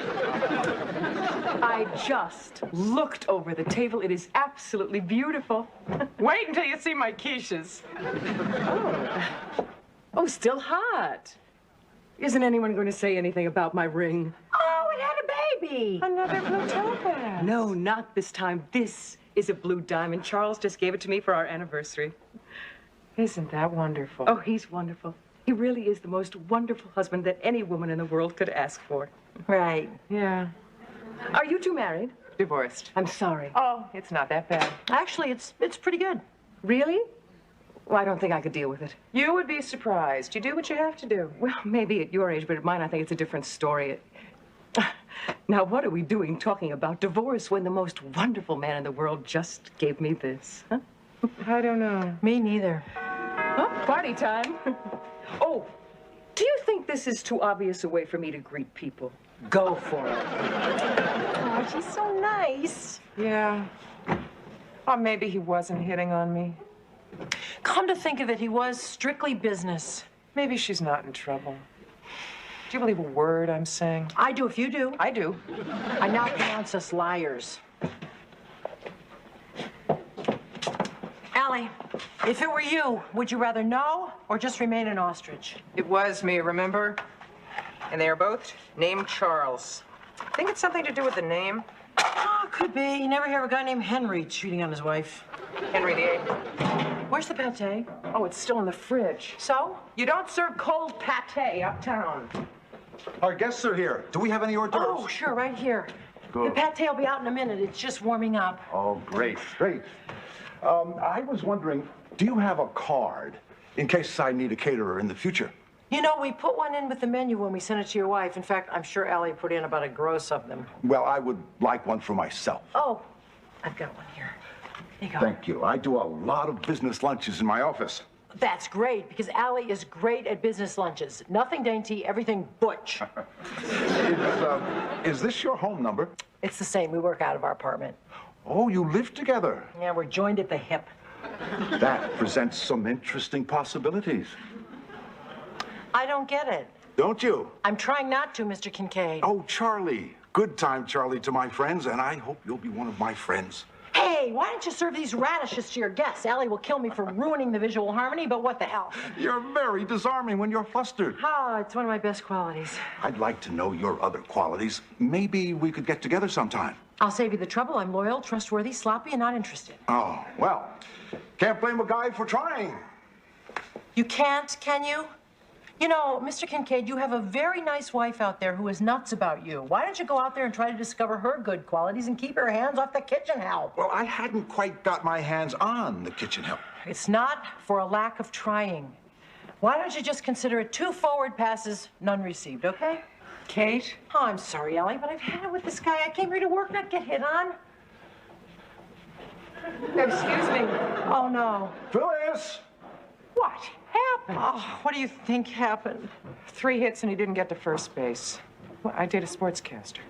I just looked over the table. It is absolutely beautiful. Wait until you see my quiches. Oh, still hot. Isn't anyone going to say anything about my ring? Oh, it had a baby. Another blue topaz. No, not this time. This is a blue diamond. Charles just gave it to me for our anniversary. Isn't that wonderful? Oh, he's wonderful. He really is the most wonderful husband that any woman in the world could ask for. Right. Yeah. Are you two married? Divorced. I'm sorry. Oh, it's not that bad. Actually, it's pretty good. Really? Well, I don't think I could deal with it. You would be surprised. You do what you have to do. Well, maybe at your age, but at mine, I think it's a different story. Now, what are we doing talking about divorce when the most wonderful man in the world just gave me this? Huh? I don't know. Me neither. Huh? Party time. Oh, do you think this is too obvious a way for me to greet people? Go for it. Oh, she's so nice. Yeah. Or maybe he wasn't hitting on me. Come to think of it, he was strictly business. Maybe she's not in trouble. Do you believe a word I'm saying? I do if you do. I do. I now pronounce us liars. Allie, if it were you, would you rather know or just remain an ostrich? It was me, remember? And they are both named Charles. Think it's something to do with the name? Oh, could be. You never hear of a guy named Henry cheating on his wife. Henry VIII. Where's the pate? Oh, it's still in the fridge. So? You don't serve cold pate uptown. Our guests are here. Do we have any hors d'oeuvres? Oh, sure, right here. Good. The pate will be out in a minute. It's just warming up. Oh, great, great. I was wondering, do you have a card in case I need a caterer in the future? You know, we put one in with the menu when we sent it to your wife. In fact, I'm sure Allie put in about a gross of them. Well, I would like one for myself. Oh, I've got one here. There you go. Thank you. I do a lot of business lunches in my office. That's great, because Allie is great at business lunches. Nothing dainty, everything butch. Is this your home number? It's the same. We work out of our apartment. Oh, you live together. Yeah, we're joined at the hip. That presents some interesting possibilities. I don't get it. Don't you? I'm trying not to, Mr. Kincaid. Oh, Charlie. Good time, Charlie, to my friends, and I hope you'll be one of my friends. Hey, why don't you serve these radishes to your guests? Allie will kill me for ruining the visual harmony, but what the hell? You're very disarming when you're flustered. Oh, it's one of my best qualities. I'd like to know your other qualities. Maybe we could get together sometime. I'll save you the trouble. I'm loyal, trustworthy, sloppy, and not interested. Oh, well, can't blame a guy for trying. You can't, can you? You know, Mr. Kincaid, you have a very nice wife out there who is nuts about you. Why don't you go out there and try to discover her good qualities and keep your hands off the kitchen help? Well, I hadn't quite got my hands on the kitchen help. It's not for a lack of trying. Why don't you just consider it 2 forward passes, none received, okay? Kate? Oh, I'm sorry, Allie, but I've had it with this guy. I came here to work, not get hit on. Excuse me. Oh, no. Phyllis! What happened? Oh, what do you think happened? 3 hits and he didn't get to first base. Well, I date a sportscaster.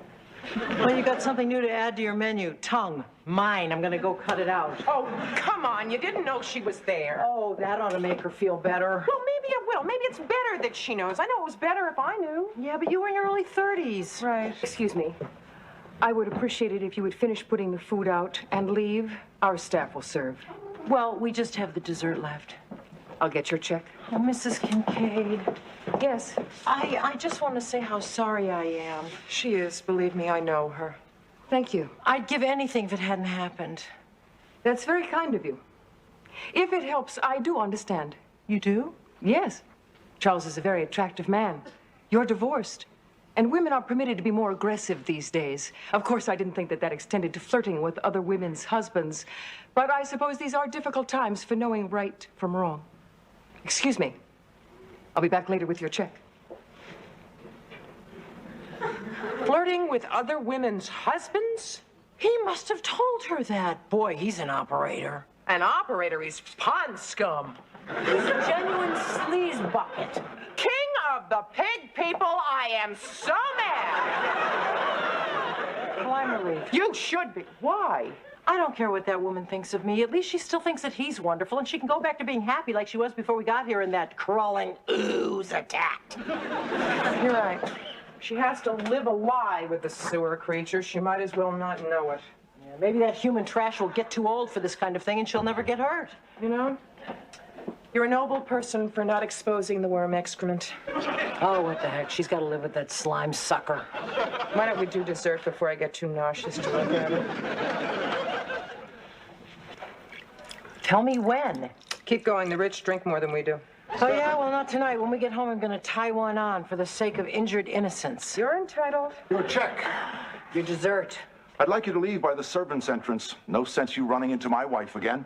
Well, you got something new to add to your menu. Tongue. Mine. I'm gonna go cut it out. Oh, come on. You didn't know she was there. Oh, that ought to make her feel better. Well, maybe it will. Maybe it's better that she knows. I know it was better if I knew. Yeah, but you were in your early 30s. Right. Excuse me. I would appreciate it if you would finish putting the food out and leave. Our staff will serve. Well, we just have the dessert left. I'll get your check. Oh, Mrs. Kincaid. Yes. I just want to say how sorry I am. She is. Believe me, I know her. Thank you. I'd give anything if it hadn't happened. That's very kind of you. If it helps, I do understand. You do? Yes. Charles is a very attractive man. You're divorced. And women are permitted to be more aggressive these days. Of course, I didn't think that that extended to flirting with other women's husbands. But I suppose these are difficult times for knowing right from wrong. Excuse me. I'll be back later with your check. Flirting with other women's husbands? He must have told her that. Boy, he's an operator. An operator? He's pond scum. He's a genuine sleaze bucket. King of the pig people, I am so mad. Well, I'm relieved. You should be. Why? I don't care what that woman thinks of me. At least she still thinks that he's wonderful, and she can go back to being happy like she was before we got here and that crawling ooze attacked. You're right. She has to live a lie with the sewer creature. She might as well not know it. Yeah, maybe that human trash will get too old for this kind of thing and she'll never get hurt. You know, you're a noble person for not exposing the worm excrement. Oh, what the heck? She's got to live with that slime sucker. Why don't we do dessert before I get too nauseous to look at it? Tell me when. Keep going. The rich drink more than we do. Oh, yeah? Well, not tonight. When we get home, I'm going to tie one on for the sake of injured innocence. You're entitled. Your check. Your dessert. I'd like you to leave by the servants' entrance. No sense you running into my wife again.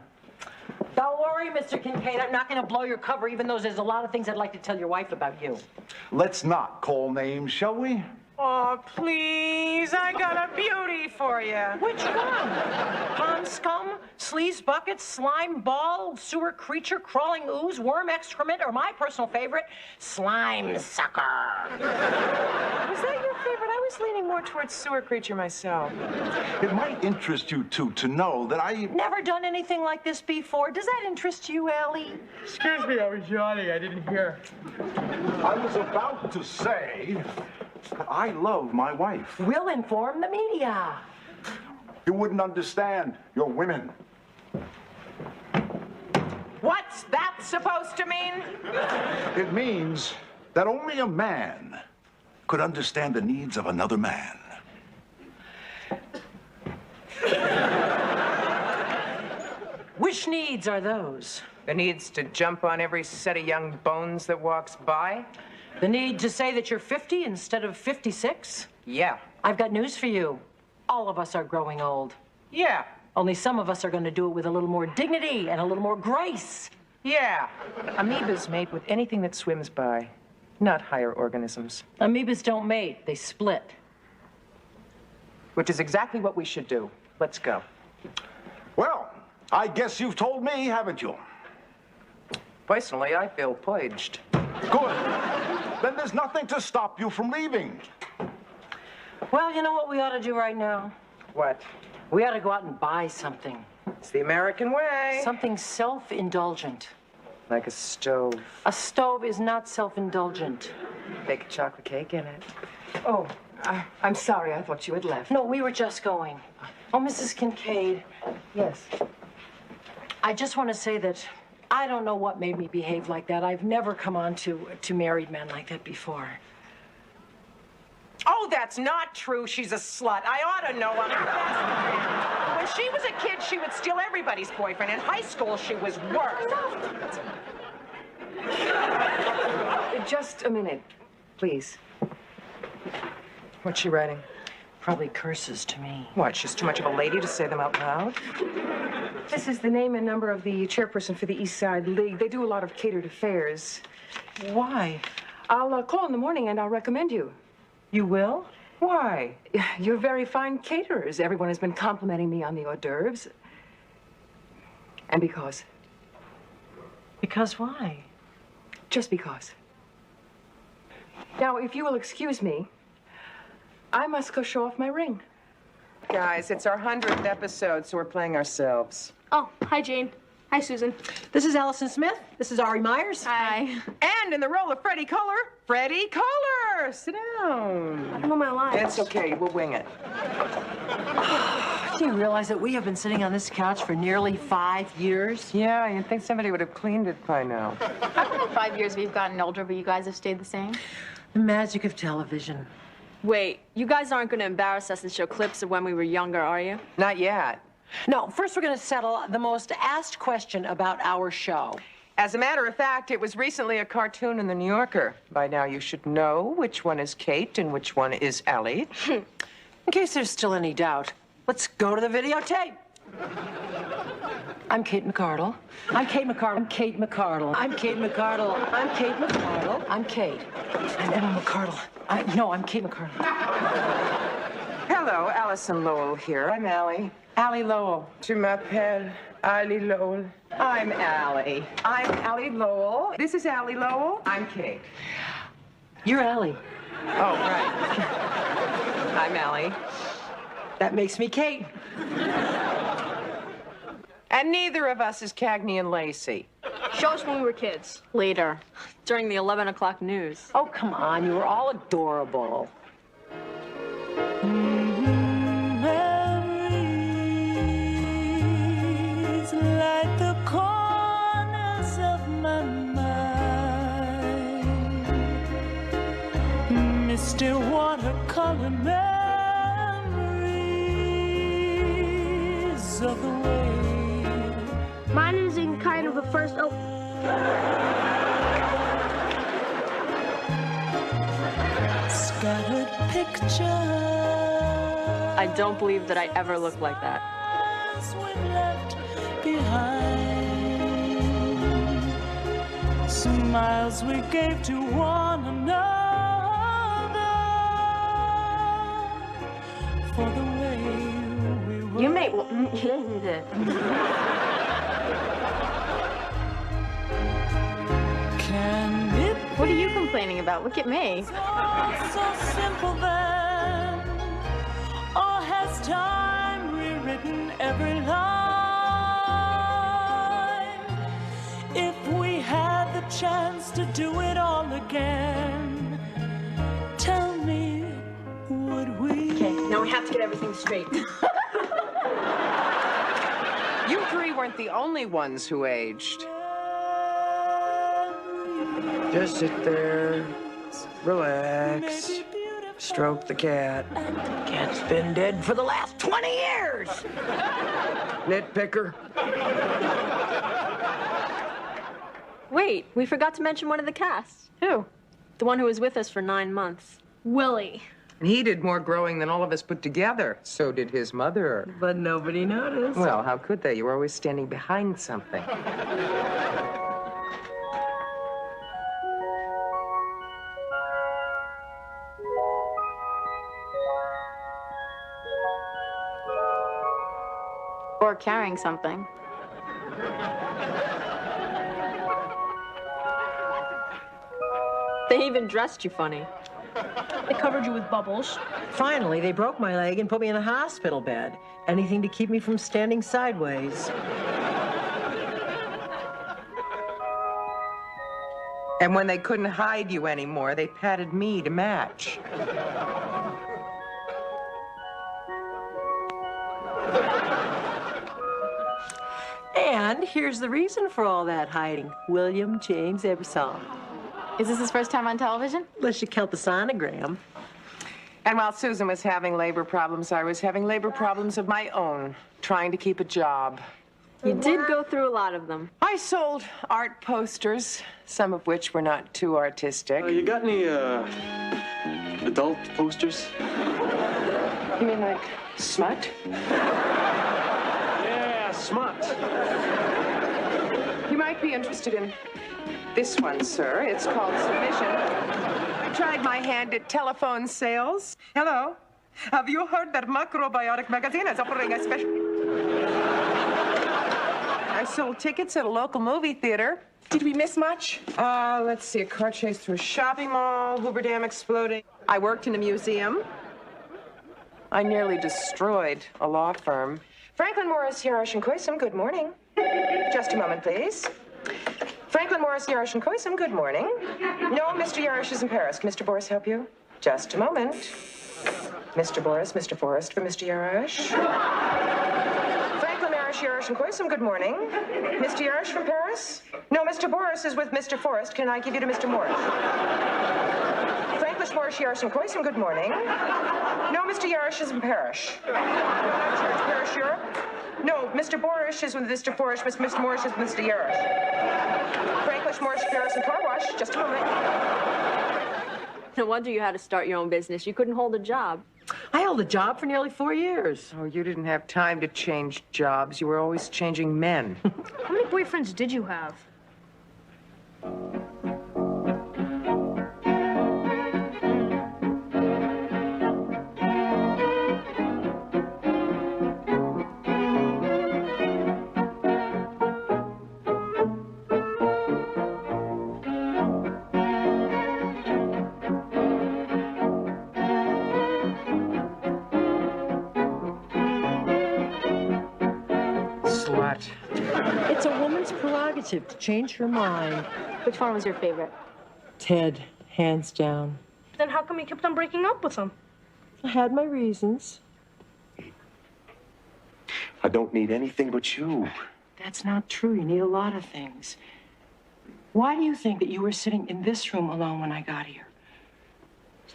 Don't worry, Mr. Kincaid. I'm not going to blow your cover, even though there's a lot of things I'd like to tell your wife about you. Let's not call names, shall we? Oh, please. I got a beauty for you. Which one? Pond scum, sleaze bucket, slime ball, sewer creature, crawling ooze, worm excrement, or my personal favorite, slime sucker. Was that your favorite? I was leaning more towards sewer creature myself. It might interest you two to know that I... Never done anything like this before. Does that interest you, Allie? Excuse me, I was yawning. I didn't hear. I was about to say that I love my wife. We'll inform the media. You wouldn't understand. You're women. What's that supposed to mean? It means that only a man could understand the needs of another man. Which needs are those? The needs to jump on every set of young bones that walks by? The need to say that you're 50 instead of 56? Yeah. I've got news for you. All of us are growing old. Yeah. Only some of us are going to do it with a little more dignity and a little more grace. Yeah. Amoebas mate with anything that swims by, not higher organisms. Amoebas don't mate, they split. Which is exactly what we should do. Let's go. Well, I guess you've told me, haven't you? Personally, I feel purged. Good. Then there's nothing to stop you from leaving. Well, you know what we ought to do right now? What? We ought to go out and buy something. It's the American way. Something self-indulgent. Like a stove. A stove is not self-indulgent. Bake a chocolate cake in it. Oh, I'm sorry. I thought you had left. No, we were just going. Oh, Mrs. Kincaid. Yes. I just want to say that I don't know what made me behave like that. I've never come on to married men like that before. Oh, that's not true. She's a slut. I ought to know. When she was a kid, she would steal everybody's boyfriend. In high school, she was worse. Just a minute, please. What's she writing? Probably curses to me. What, she's too much of a lady to say them out loud? This is the name and number of the chairperson for the East Side League. They do a lot of catered affairs. Why? I'll call in the morning and I'll recommend you. You will? Why? You're very fine caterers. Everyone has been complimenting me on the hors d'oeuvres. And because. Because why? Just because. Now, if you will excuse me, I must go show off my ring. Guys, it's our 100th episode, so we're playing ourselves. Oh, hi, Jane. Hi, Susan. This is Allison Smith. This is Ari Myers. Hi. And in the role of Freddie Kohler, Freddie Kohler! Sit down. I don't know my lines. It's okay, we'll wing it. Do you realize that we have been sitting on this couch for nearly 5 years? Yeah, you'd think somebody would have cleaned it by now. How come in 5 years we've gotten older, but you guys have stayed the same? The magic of television. Wait, you guys aren't going to embarrass us and show clips of when we were younger, are you? Not yet. No, first we're going to settle the most asked question about our show. As a matter of fact, it was recently a cartoon in the New Yorker. By now you should know which one is Kate and which one is Allie. In case there's still any doubt, let's go to the videotape. I'm Kate McCardle. I'm Kate McCardle. I'm Kate McCardle. I'm Kate McCardle. I'm Kate McCardle. I'm Kate. I'm Emma McCardle. I'm Kate McCardle. Hello, Allison Lowell here. I'm Allie. Allie Lowell. Je m'appelle Allie Lowell. I'm Allie. I'm Allie Lowell. This is Allie Lowell. I'm Kate. You're Allie. Oh, right. I'm Allie. That makes me Kate. And neither of us is Cagney and Lacey. Show us when we were kids. Later, during the 11 o'clock news. Oh, come on. You were all adorable. my mind. Misty watercolor memories of the way. Mine is in kind of a first. Oh. Scattered pictures. I don't believe that I ever looked like that. We've left behind. Smiles we gave to one another for the way we were. You may. What are you complaining about? Look at me. So simple then, or has time rewritten every line? If we had the chance to do it all again, tell me, would we? Okay, now we have to get everything straight. You three weren't the only ones who aged. Just sit there, relax, stroke the cat. Cat's been dead for the last 20 years. Nitpicker. Wait, we forgot to mention one of the cast. Who? The one who was with us for 9 months. Willie. And he did more growing than all of us put together. So did his mother. But nobody noticed. Well, how could they? You were always standing behind something. Or carrying something. They even dressed you funny. They covered you with bubbles. Finally, they broke my leg and put me in a hospital bed. Anything to keep me from standing sideways. And when they couldn't hide you anymore, they patted me to match. And here's the reason for all that hiding. William James Ebersol. Is this his first time on television? Unless you count the sonogram. And while Susan was having labor problems, I was having labor problems of my own, trying to keep a job. You did go through a lot of them. I sold art posters, some of which were not too artistic. You got any, adult posters? You mean like smut? Yeah, smut. You might be interested in this one, sir. It's called Submission. I tried my hand at telephone sales. Hello. Have you heard that Macrobiotic magazine is offering a special... I sold tickets at a local movie theater. Did we miss much? Let's see, a car chase through a shopping mall, Hoover Dam exploding. I worked in a museum. I nearly destroyed a law firm. Franklin Morris, Yarash and Koysum, good morning. Just a moment, please. Franklin Morris, Yarash and Koysum, good morning. No, Mr. Yarash is in Paris. Can Mr. Boris help you? Just a moment. Mr. Boris, Mr. Forrest for Mr. Yarash. Franklin Yarash, Yarash and Koysum, good morning. Mr. Yarash from Paris? No, Mr. Boris is with Mr. Forrest. Can I give you to Mr. Morris? Franklin Morris, Yarash and Koysum, good morning. No, Mr. Yarash is in Paris. Paris, Europe? No, Mr. Boris is with Mr. Forrest, Mr. Morris is with Mr. Yarash. Franklin Morris, Paris and Car Wash. Just a moment. No wonder you had to start your own business. You couldn't hold a job. I held a job for nearly 4 years. Oh, you didn't have time to change jobs. You were always changing men. How many boyfriends did you have? Slut. It's a woman's prerogative to change her mind. Which one was your favorite? Ted, hands down. Then how come you kept on breaking up with him? I had my reasons. I don't need anything but you. That's not true. You need a lot of things. Why do you think that you were sitting in this room alone when I got here?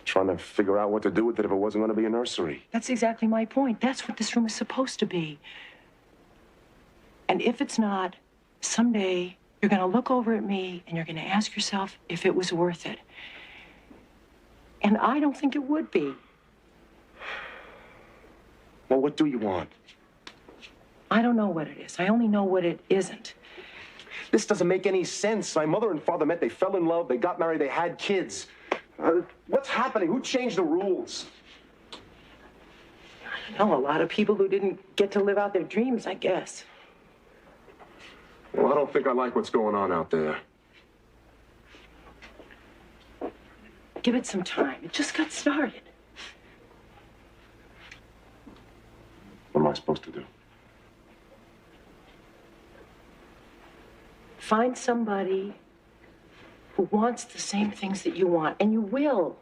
Trying to figure out what to do with it if it wasn't going to be a nursery. That's exactly my point. That's what this room is supposed to be. And if it's not, someday you're going to look over at me and you're going to ask yourself if it was worth it. And I don't think it would be. Well, what do you want? I don't know what it is. I only know what it isn't. This doesn't make any sense. My mother and father met, they fell in love, they got married, they had kids. What's happening? Who changed the rules? I know a lot of people who didn't get to live out their dreams, I guess. Well, I don't think I like what's going on out there. Give it some time. It just got started. What am I supposed to do? Find somebody who wants the same things that you want, and you will.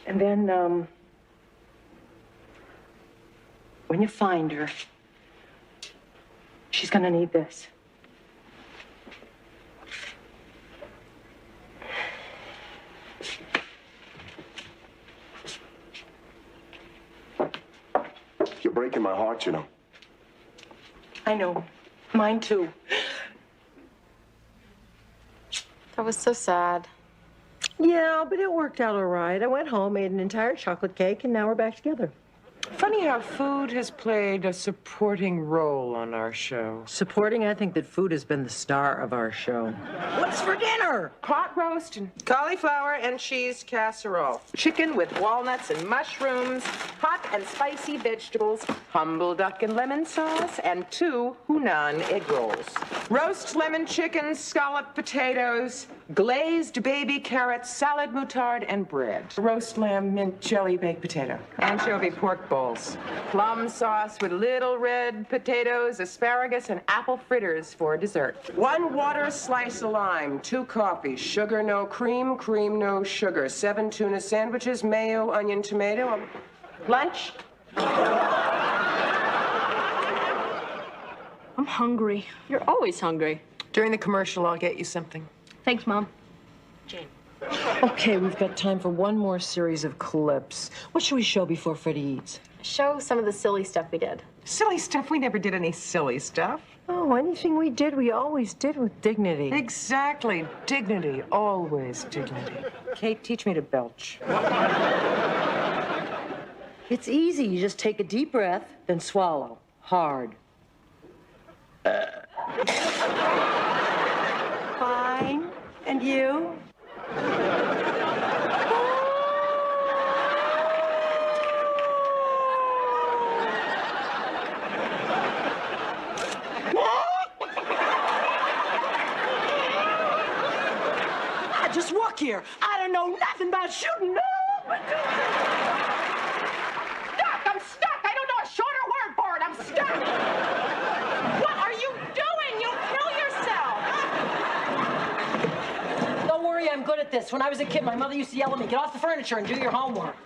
And then, when you find her, she's gonna need this. You're breaking my heart, you know. I know. Mine too. That was so sad. Yeah, but it worked out all right. I went home, made an entire chocolate cake, and now we're back together. Funny how food has played a supporting role on our show. Supporting, I think that food has been the star of our show. What's for dinner? Pot roast and cauliflower and cheese casserole. Chicken with walnuts and mushrooms, hot and spicy vegetables, humble duck and lemon sauce, and 2 Hunan egg rolls. Roast lemon chicken, scalloped potatoes, glazed baby carrots, salad moutarde, and bread. Roast lamb, mint jelly, baked potato. Anchovy pork bowls. Plum sauce with little red potatoes, asparagus, and apple fritters for dessert. 1 water slice of lime, 2 coffees, sugar no cream, cream no sugar, 7 tuna sandwiches, mayo, onion, tomato. Lunch? I'm hungry. You're always hungry. During the commercial, I'll get you something. Thanks, Mom. Jane. Okay, we've got time for one more series of clips. What should we show before Freddie eats? Show some of the silly stuff we did. Silly stuff? We never did any silly stuff. Oh, anything we did, we always did with dignity. Exactly. Dignity. Always dignity. Kate, teach me to belch. It's easy. You just take a deep breath, then swallow. Hard. Fine. And you? I just walk here. I don't know nothing about shooting. No. Stuck! I'm stuck! I don't know a shorter word for it. I'm stuck! What are you doing? You'll kill yourself! Don't worry, I'm good at this. When I was a kid, my mother used to yell at me, get off the furniture and do your homework.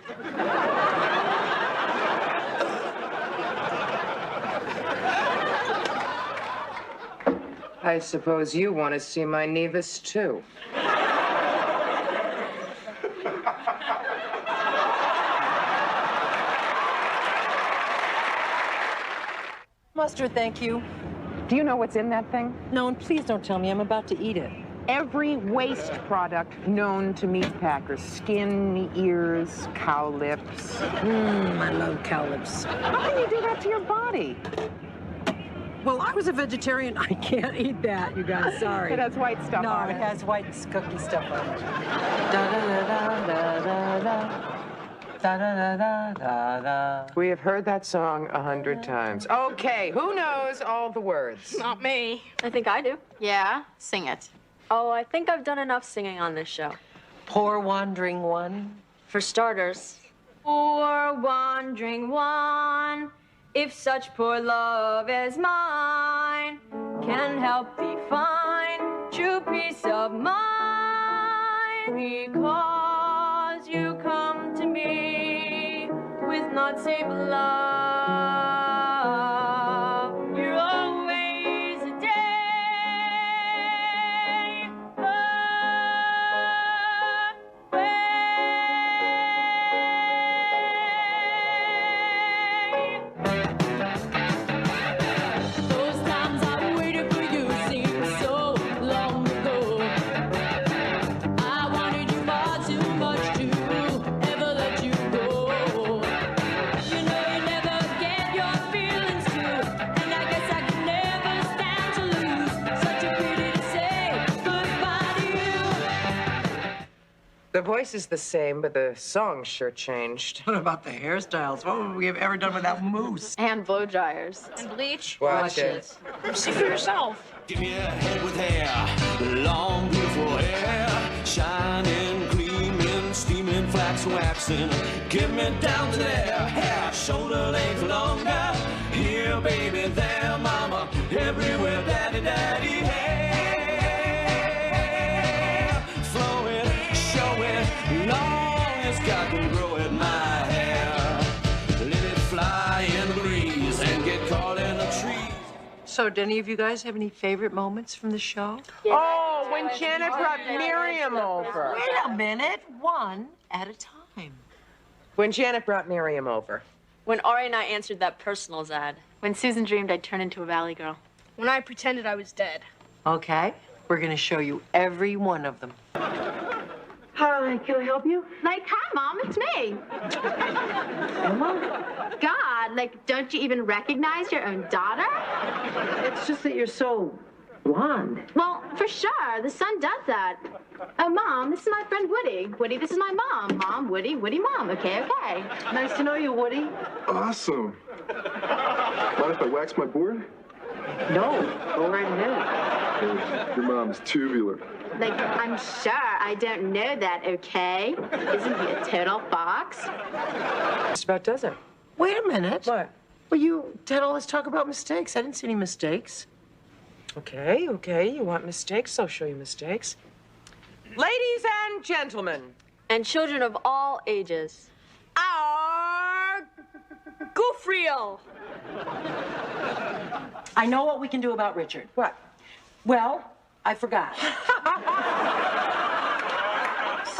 I suppose you want to see my nevus, too. Mustard, thank you. Do you know what's in that thing? No, and please don't tell me. I'm about to eat it. Every waste product known to meat packers. Skin, ears, cow lips. I love cow lips. How can you do that to your body? Well, I was a vegetarian. I can't eat that, you guys. Sorry. It has white stuff on it. No, it has white cookie stuff on it. Da-da-da-da-da-da-da. Da-da-da-da-da-da. We have heard that song 100 times. Okay, who knows all the words? Not me. I think I do. Yeah? Sing it. Oh, I think I've done enough singing on this show. Poor wandering one. For starters. Poor wandering one, if such poor love as mine can help thee find true peace of mind, because you come to me with naught save love. You're always a day The voice is the same, but the song sure changed. What about the hairstyles? What would we have ever done without mousse? And blow dryers. And bleach. Watch it. See for yourself. Give me a head with hair, long beautiful hair, shining, gleaming, steaming, flax waxing. Give me down to there, hair, shoulder length longer. Here, baby, there, mama, everywhere, daddy, daddy, hair. Flowing, showing, long as God can grow it, my hair. Let it fly in the breeze and get caught in the trees. So, do any of you guys have any favorite moments from the show? Oh, when Janet brought Miriam over. Wait a minute. One at a time. When Janet brought Miriam over. When Ari and I answered that personals ad. When Susan dreamed I'd turn into a valley girl. When I pretended I was dead. Okay. We're going to show you every one of them. Hi, can I help you? Like, hi, Mom, it's me. Emma? God, like, don't you even recognize your own daughter? It's just that you're so blonde. Well, for sure, the sun does that. Oh, Mom, this is my friend Woody. Woody, this is my mom. Mom, Woody, Woody, Mom. Okay, okay. Nice to know you, Woody. Awesome. Mind if I wax my board? No, go right ahead. Your mom's tubular. Like, I'm sure I don't know that, okay? Isn't he a total fox? Just about does it. Wait a minute. What? Well, you had all this talk about mistakes. I didn't see any mistakes. Okay, okay. You want mistakes? I'll show you mistakes. Ladies and gentlemen. And children of all ages. Our goof reel. I know what we can do about Richard. What? Well, I forgot.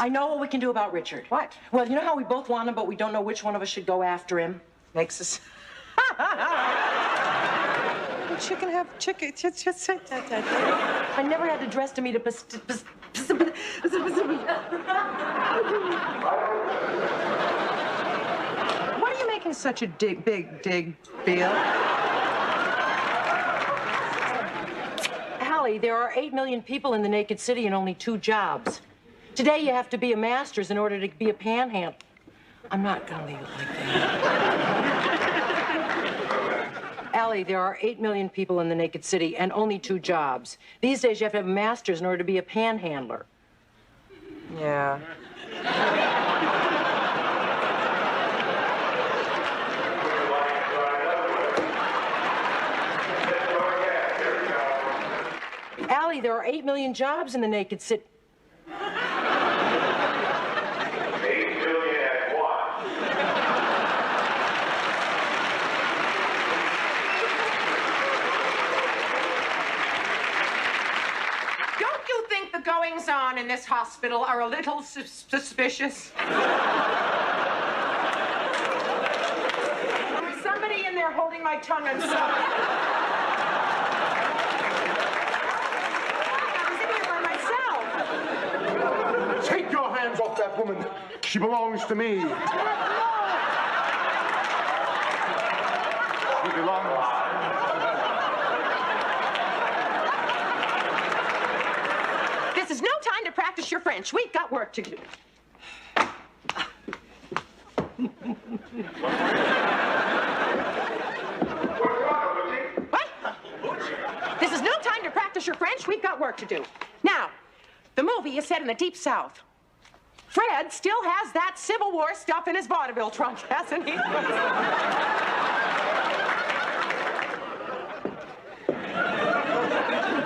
I know what we can do about Richard. What? Well, you know how we both want him, but we don't know which one of us should go after him? Makes us... Chicken have chicken. I never had to dress to meet a What are you making such a big deal? Allie, there are 8 million people in the naked city and only 2 jobs. Today you have to be a master's in order to be a panhandler. I'm not gonna leave it like that. Allie, there are 8 million people in the naked city and only 2 jobs. These days you have to have a master's in order to be a panhandler. Yeah. Allie, there are 8 million jobs in the naked city. 8 million at once. Don't you think the goings-on in this hospital are a little suspicious? There's somebody in there holding my tongue and sucking. Take your hands off that woman. She belongs to me. She belongs. This is no time to practice your French. We've got work to do. What? This is no time to practice your French. We've got work to do. Now, the movie is set in the Deep South. Fred still has that Civil War stuff in his vaudeville trunk, hasn't he?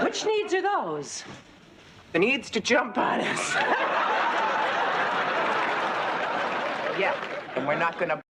Which needs are those? The needs to jump on us. Yeah, and we're not gonna